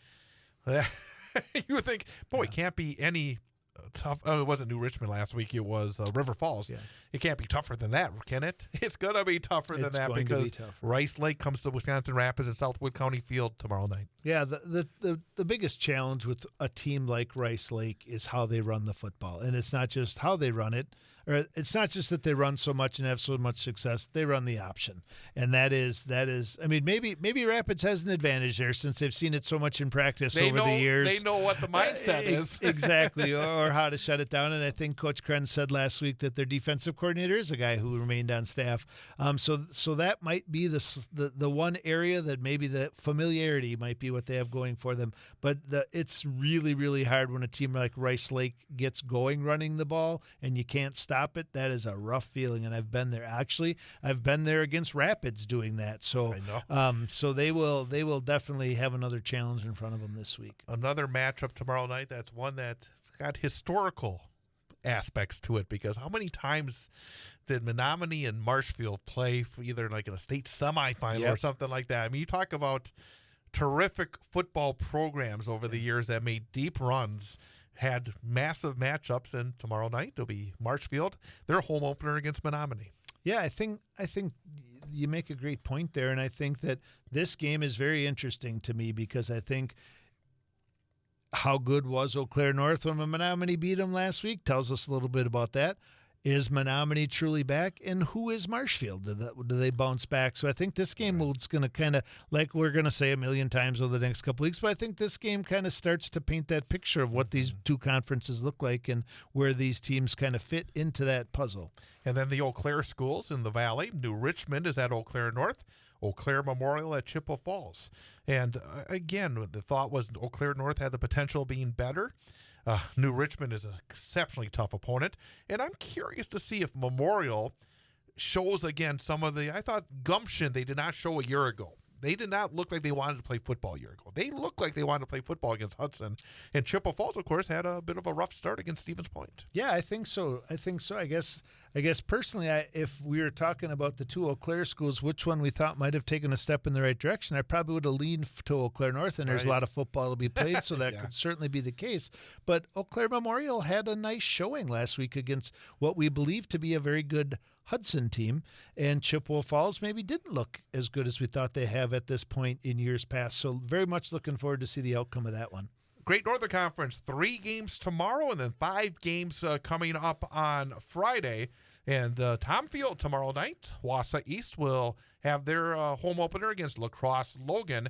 you would think, it can't be any tough. Oh, it wasn't New Richmond last week. It was River Falls. Yeah. It can't be tougher than that, can it? It's going to be tougher than that because Rice Lake comes to Wisconsin Rapids at Southwood County Field tomorrow night. Yeah, the biggest challenge with a team like Rice Lake is how they run the football. And it's not just how they run it, or it's not just that they run so much and have so much success. They run the option. And that is I mean, maybe Rapids has an advantage there since they've seen it so much in practice the years. They know what the mindset is. Exactly, or how to shut it down. And I think Coach Krenz said last week that their defensive coordinator is a guy who remained on staff. So that might be the one area that maybe the familiarity might be what they have going for them. But it's really, really hard when a team like Rice Lake gets going running the ball and you can't stop it. That is a rough feeling, and I've been there. Actually, I've been there against Rapids doing that. So, so they will definitely have another challenge in front of them this week. Another matchup tomorrow night. That's one that got historical aspects to it because how many times did Menominee and Marshfield play for either like in a state semifinal or something like that? I mean, you talk about terrific football programs over the years that made deep runs, had massive matchups, and tomorrow night it'll be Marshfield, their home opener against Menominee. Yeah, I think you make a great point there, and I think that this game is very interesting to me because I think how good was Eau Claire North when Menominee beat them last week tells us a little bit about that. is Menominee truly back, and who is Marshfield? Do they bounce back? So I think this game is going to kind of, like we're going to say a million times over the next couple weeks, but I think this game kind of starts to paint that picture of what these two conferences look like and where these teams kind of fit into that puzzle. And then the Eau Claire schools in the Valley. New Richmond is at Eau Claire North. Eau Claire Memorial at Chippewa Falls. And again, the thought was Eau Claire North had the potential of being better. New Richmond is an exceptionally tough opponent. And I'm curious to see if Memorial shows again some of the, I thought, gumption they did not show a year ago. They did not look like they wanted to play football a year ago. They looked like they wanted to play football against Hudson. And Chippewa Falls, of course, had a bit of a rough start against Stevens Point. Yeah, I think so. I guess personally, if we were talking about the two Eau Claire schools, which one we thought might have taken a step in the right direction, I probably would have leaned to Eau Claire North, and there's a lot of football to be played, so that could certainly be the case. But Eau Claire Memorial had a nice showing last week against what we believe to be a very good Hudson team, and Chippewa Falls maybe didn't look as good as we thought they have at this point in years past. So very much looking forward to see the outcome of that one. Great Northern Conference, 3 games tomorrow and then 5 games coming up on Friday. And Tom Field tomorrow night, Wausau East will have their home opener against La Crosse Logan.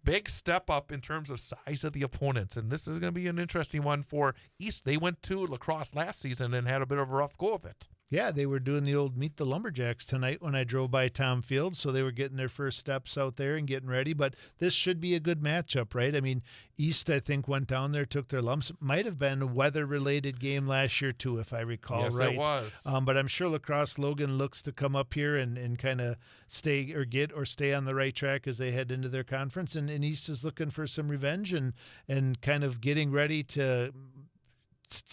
Big step up in terms of size of the opponents, and this is going to be an interesting one for East. They went to La Crosse last season and had a bit of a rough go of it. Yeah, they were doing the old Meet the Lumberjacks tonight when I drove by Tom Field, so they were getting their first steps out there and getting ready. But this should be a good matchup, right? I mean, East, I think, went down there, took their lumps. Might have been a weather-related game last year, too, if I recall right. Yes, it was. But I'm sure La Crosse Logan looks to come up here and kind of stay on the right track as they head into their conference. And East is looking for some revenge and kind of getting ready to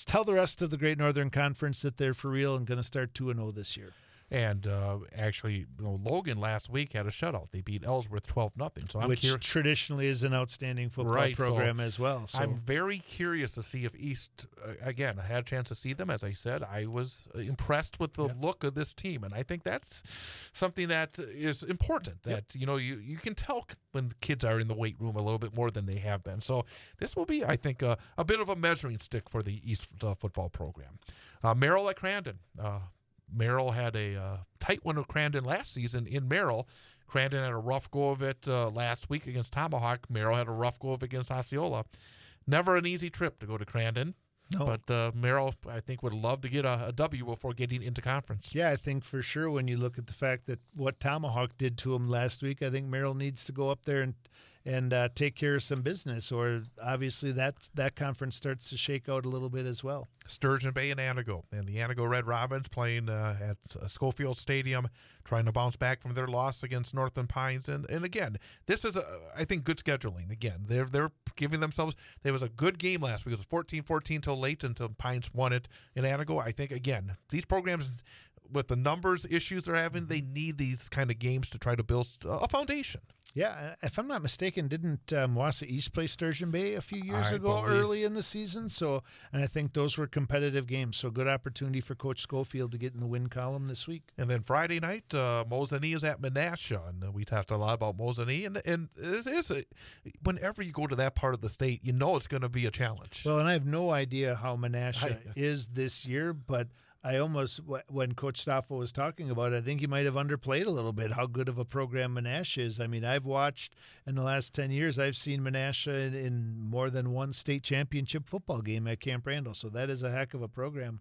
tell the rest of the Great Northern Conference that they're for real and going to start 2-0 this year. And actually, Logan last week had a shutout. They beat Ellsworth 12-0. So Which traditionally is an outstanding football program as well. So I'm very curious to see if East, again, I had a chance to see them. As I said, I was impressed with the look of this team. And I think that's something that is important, that, you can tell when the kids are in the weight room a little bit more than they have been. So this will be, I think, a bit of a measuring stick for the East football program. Merrill at Crandon. Merrill had a tight one with Crandon last season in Merrill. Crandon had a rough go of it last week against Tomahawk. Merrill had a rough go of it against Osceola. Never an easy trip to go to Crandon. No. But Merrill, I think, would love to get a W before getting into conference. Yeah, I think for sure when you look at the fact that what Tomahawk did to him last week, I think Merrill needs to go up there and take care of some business, or obviously that conference starts to shake out a little bit as well. Sturgeon Bay and Anago. And the Anago Red Robins playing at Schofield Stadium, trying to bounce back from their loss against Northland Pines. And again, this is, I think, good scheduling. Again, they're giving themselves, there was a good game last week. It was 14-14 till late until Pines won it in Anago. I think, again, these programs, with the numbers issues they're having, they need these kind of games to try to build a foundation. Yeah, if I'm not mistaken, didn't Wausau East play Sturgeon Bay a few years ago early in the season? So, and I think those were competitive games. So good opportunity for Coach Schofield to get in the win column this week. And then Friday night, Mosinee is at Menasha, and we talked a lot about Mosinee. And whenever you go to that part of the state, you know it's going to be a challenge. Well, and I have no idea how Menasha is this year, but I almost, when Coach Stoffel was talking about it, I think he might have underplayed a little bit how good of a program Menasha is. I mean, I've watched in the last 10 years, I've seen Menasha in more than one state championship football game at Camp Randall. So that is a heck of a program.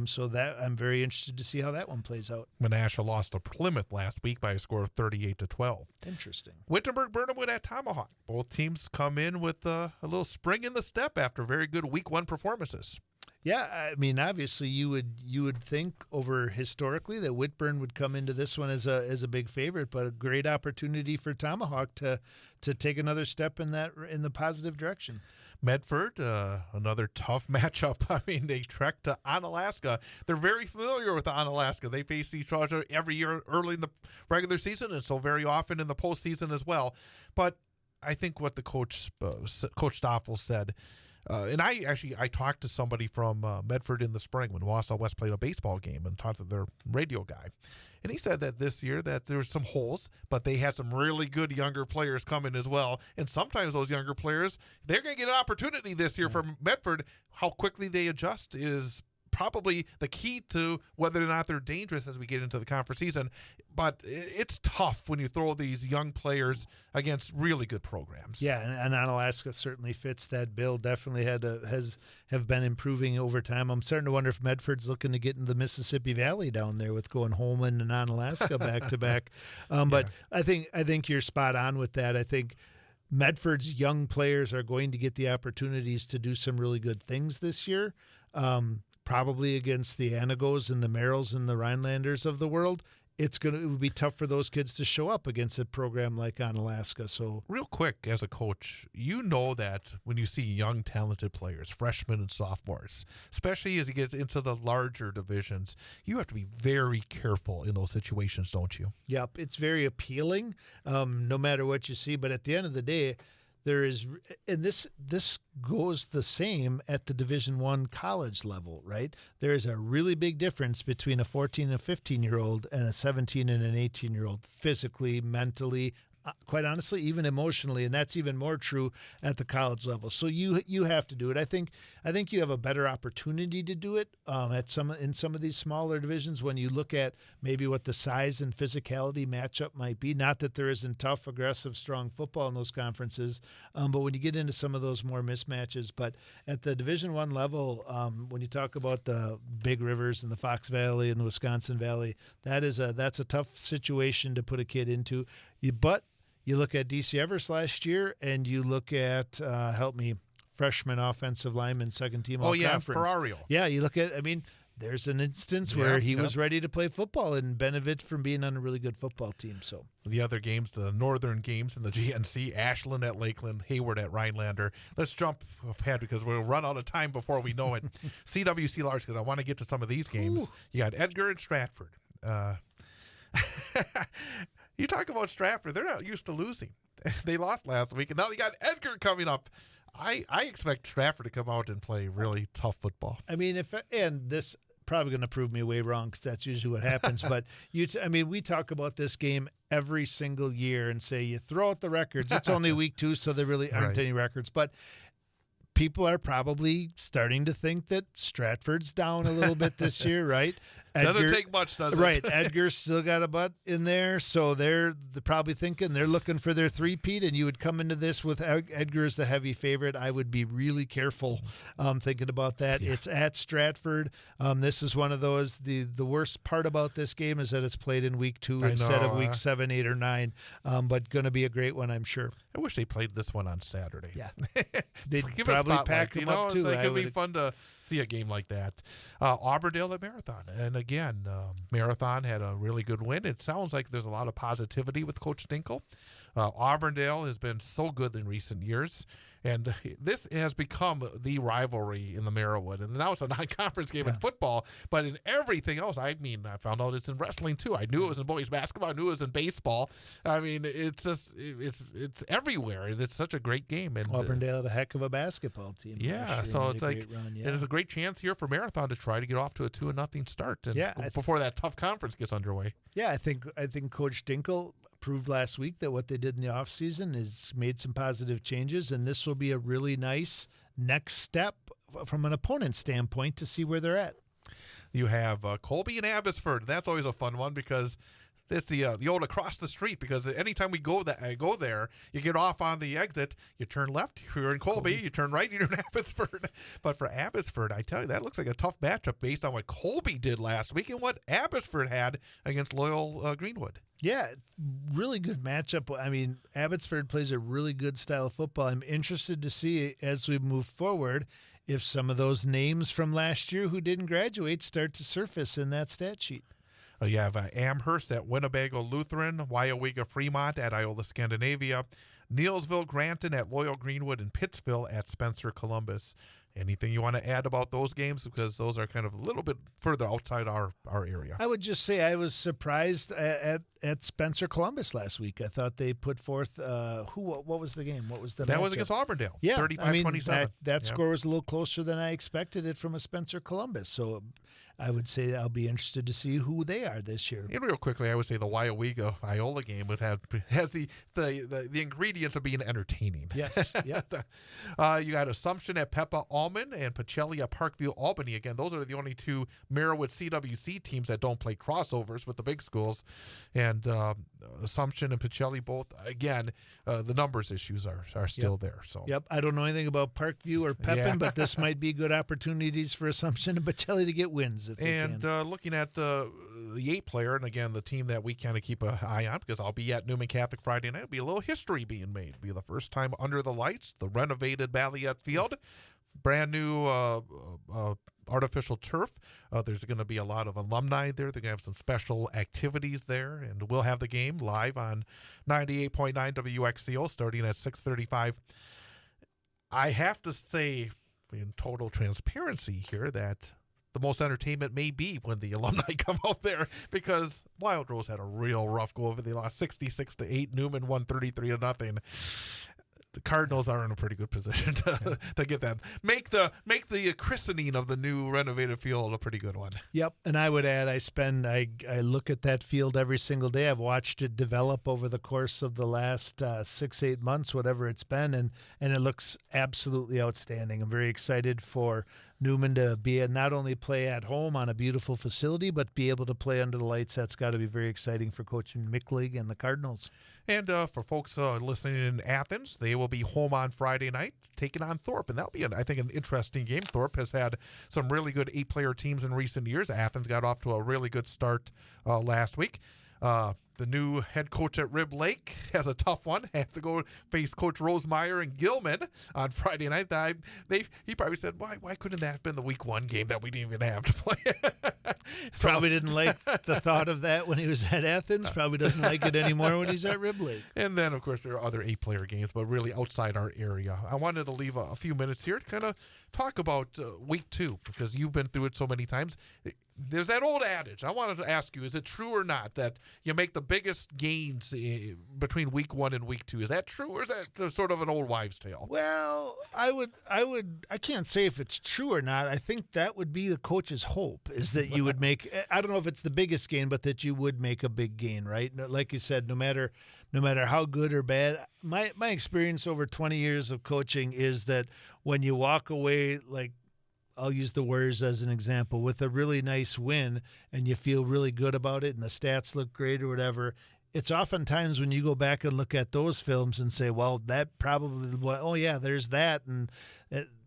So that I'm very interested to see how that one plays out. Menasha lost to Plymouth last week by a score of 38-12. Interesting. Wittenberg-Burnhamwood at Tomahawk. Both teams come in with a little spring in the step after very good Week 1 performances. Yeah, I mean, obviously, you would think over historically that Whitburn would come into this one as a big favorite, but a great opportunity for Tomahawk to take another step in the positive direction. Medford, another tough matchup. I mean, they trek to Onalaska. They're very familiar with Onalaska. They face each other every year early in the regular season, and so very often in the postseason as well. But I think what the Coach Stoffel said. And I talked to somebody from Medford in the spring when Wausau West played a baseball game and talked to their radio guy. And he said that this year that there were some holes, but they had some really good younger players coming as well. And sometimes those younger players, they're going to get an opportunity this year from Medford. How quickly they adjust is probably the key to whether or not they're dangerous as we get into the conference season. But it's tough when you throw these young players against really good programs. Yeah, and Onalaska certainly fits that bill. Definitely have been improving over time. I'm starting to wonder if Medford's looking to get in the Mississippi Valley down there with going Holman and Onalaska back to back. But I think you're spot on with that. I think Medford's young players are going to get the opportunities to do some really good things this year, probably against the Anagos and the Merrills and the Rhinelanders of the world. It would be tough for those kids to show up against a program like Onalaska. So real quick, as a coach, you know that when you see young, talented players, freshmen and sophomores, especially as you get into the larger divisions, you have to be very careful in those situations, don't you? Yep, it's very appealing, no matter what you see. But at the end of the day, there is, and this goes the same at the Division I college level, right? There is a really big difference between a 14 and a 15-year-old and a 17 and an 18-year-old, physically, mentally, quite honestly, even emotionally, and that's even more true at the college level. So you have to do it. I think you have a better opportunity to do it in some of these smaller divisions when you look at maybe what the size and physicality matchup might be. Not that there isn't tough, aggressive, strong football in those conferences, but when you get into some of those more mismatches. But at the Division I level, when you talk about the Big Rivers and the Fox Valley and the Wisconsin Valley, that's a tough situation to put a kid into. But you look at DC Everest last year, and you look at freshman offensive lineman, second team all conference. Ferrario. Yeah, you look at. There's an instance where he was ready to play football and benefit from being on a really good football team. So the other games, the northern games in the GNC, Ashland at Lakeland, Hayward at Rhinelander. Let's jump ahead because we'll run out of time before we know it. CWC Large, because I want to get to some of these games. Ooh. You got Edgar and Stratford. You talk about Stratford, they're not used to losing. They lost last week, and now they got Edgar coming up. I expect Stratford to come out and play really tough football. And this probably going to prove me way wrong because that's usually what happens. But we talk about this game every single year and say you throw out the records. It's only week 2, so there really aren't any records. But people are probably starting to think that Stratford's down a little bit this year, right? Doesn't take much, does it? Right. Edgar's still got a butt in there, so they're probably thinking they're looking for their three-peat, and you would come into this with Edgar as the heavy favorite. I would be really careful thinking about that. Yeah. It's at Stratford. This is one of those, the worst part about this game is that it's played in week 2 instead of week 7, 8, or 9, but going to be a great one, I'm sure. I wish they played this one on Saturday. Yeah. They'd probably pack them up, too. It would be fun to see a game like that. Auburndale at Marathon. And again, Marathon had a really good win. It sounds like there's a lot of positivity with Coach Dinkle. Auburndale has been so good in recent years. And this has become the rivalry in the Merriwood. And now it's a non-conference game in football, but in everything else, I found out it's in wrestling too. I knew it was in boys basketball. I knew it was in baseball. It's just it's everywhere. It's such a great game. And Auburndale had a heck of a basketball team. Yeah, so it's like there's a great chance here for Marathon to try to get off to a 2-0 start before that tough conference gets underway. Yeah, I think Coach Dinkle proved last week that what they did in the offseason is made some positive changes, and this will be a really nice next step from an opponent standpoint to see where they're at. You have Colby and Abbotsford. That's always a fun one because it's the old across the street, because anytime we go there, you get off on the exit, you turn left, you're in Colby, you turn right, you're in Abbotsford. But for Abbotsford, I tell you, that looks like a tough matchup based on what Colby did last week and what Abbotsford had against Loyal Greenwood. Yeah, really good matchup. Abbotsford plays a really good style of football. I'm interested to see as we move forward if some of those names from last year who didn't graduate start to surface in that stat sheet. You have Amherst at Winnebago Lutheran, Wyowega Fremont at Iola Scandinavia, Neilsville Granton at Loyal Greenwood, and Pittsville at Spencer Columbus. Anything you want to add about those games? Because those are kind of a little bit further outside our area. I would just say I was surprised at Spencer Columbus last week. I thought they put forth what was the game? What was the matchup? That was against Auburndale. Yeah, 35-27. That score was a little closer than I expected it from a Spencer Columbus. So I would say I'll be interested to see who they are this year. And real quickly, I would say the Wyowega Iola game has the ingredients of being entertaining. Yes, yeah. You got Assumption at Peppa Almond and Pacelli at Parkview Albany. Again, those are the only two Merowith CWC teams that don't play crossovers with the big schools. And Assumption and Pacelli both, again, the numbers issues are still there. So Yep, I don't know anything about Parkview or Pepin, but this might be good opportunities for Assumption and Pacelli to get wins if they And can. looking at the 8-player, and again, the team that we kind of keep an eye on, because I'll be at Newman Catholic Friday night, it'll be a little history being made. It'll be the first time under the lights, the renovated Balliet Field, brand new artificial turf. There's going to be a lot of alumni there. They're going to have some special activities there, and we'll have the game live on 98.9 WXCO starting at 6:35. I have to say, in total transparency here, that the most entertainment may be when the alumni come out there, because Wild Rose had a real rough go over. They lost 66-8. Newman won 33-0. The Cardinals are in a pretty good position to get that. Make the christening of the new renovated field a pretty good one. Yep, and I would add, I look at that field every single day. I've watched it develop over the course of the last 6-8 months, whatever it's been, and it looks absolutely outstanding. I'm very excited for Newman to be not only play at home on a beautiful facility, but be able to play under the lights. That's got to be very exciting for Coach Micklig and the Cardinals. And for folks listening in Athens, they will be home on Friday night taking on Thorpe. And that'll be, I think, an interesting game. Thorpe has had some really good 8-player teams in recent years. Athens got off to a really good start last week. The new head coach at Rib Lake has a tough one. Have to go face Coach Rosemeyer and Gilman on Friday night. He probably said, why couldn't that have been the week 1 game that we didn't even have to play? Probably didn't like the thought of that when he was at Athens. Probably doesn't like it anymore when he's at Rib Lake. And then, of course, there are other 8-player games, but really outside our area. I wanted to leave a few minutes here to kind of talk about week 2, because you've been through it so many times. There's that old adage. I wanted to ask you, is it true or not that you make the biggest gains between week 1 and week 2? Is that true, or is that sort of an old wives' tale? Well, I can't say if it's true or not. I think that would be the coach's hope, is that you would make, I don't know if it's the biggest gain, but that you would make a big gain, right? Like you said, no matter how good or bad, my experience over 20 years of coaching is that when you walk away, like, I'll use the Warriors as an example, with a really nice win and you feel really good about it and the stats look great or whatever, it's oftentimes when you go back and look at those films and say, well, that probably, oh yeah, there's that, and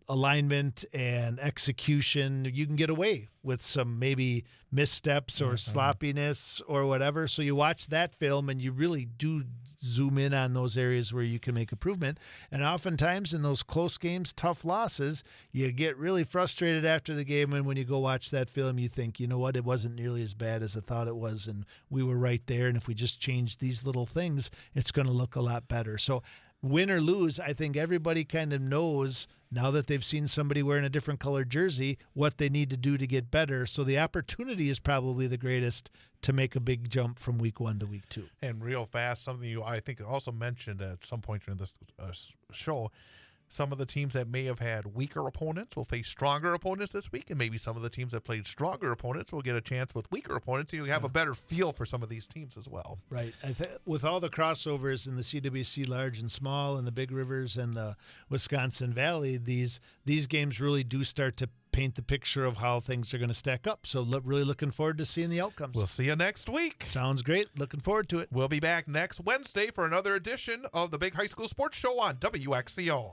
alignment and execution, you can get away with some maybe missteps or sloppiness or whatever. So you watch that film and you really do zoom in on those areas where you can make improvement. And oftentimes in those close games, tough losses, you get really frustrated after the game. And when you go watch that film, you think, you know what, it wasn't nearly as bad as I thought it was. And we were right there. And if we just change these little things, it's going to look a lot better. So win or lose, I think everybody kind of knows now that they've seen somebody wearing a different colored jersey what they need to do to get better. So the opportunity is probably the greatest to make a big jump from week 1 to week 2. And real fast, something you, I think, also mentioned at some point during this show, some of the teams that may have had weaker opponents will face stronger opponents this week, and maybe some of the teams that played stronger opponents will get a chance with weaker opponents. You have a better feel for some of these teams as well. Right. With all the crossovers in the CWC large and small and the Big Rivers and the Wisconsin Valley, these games really do start to paint the picture of how things are going to stack up. So really looking forward to seeing the outcomes. We'll see you next week. Sounds great. Looking forward to it. We'll be back next Wednesday for another edition of the Big High School Sports Show on WXCO.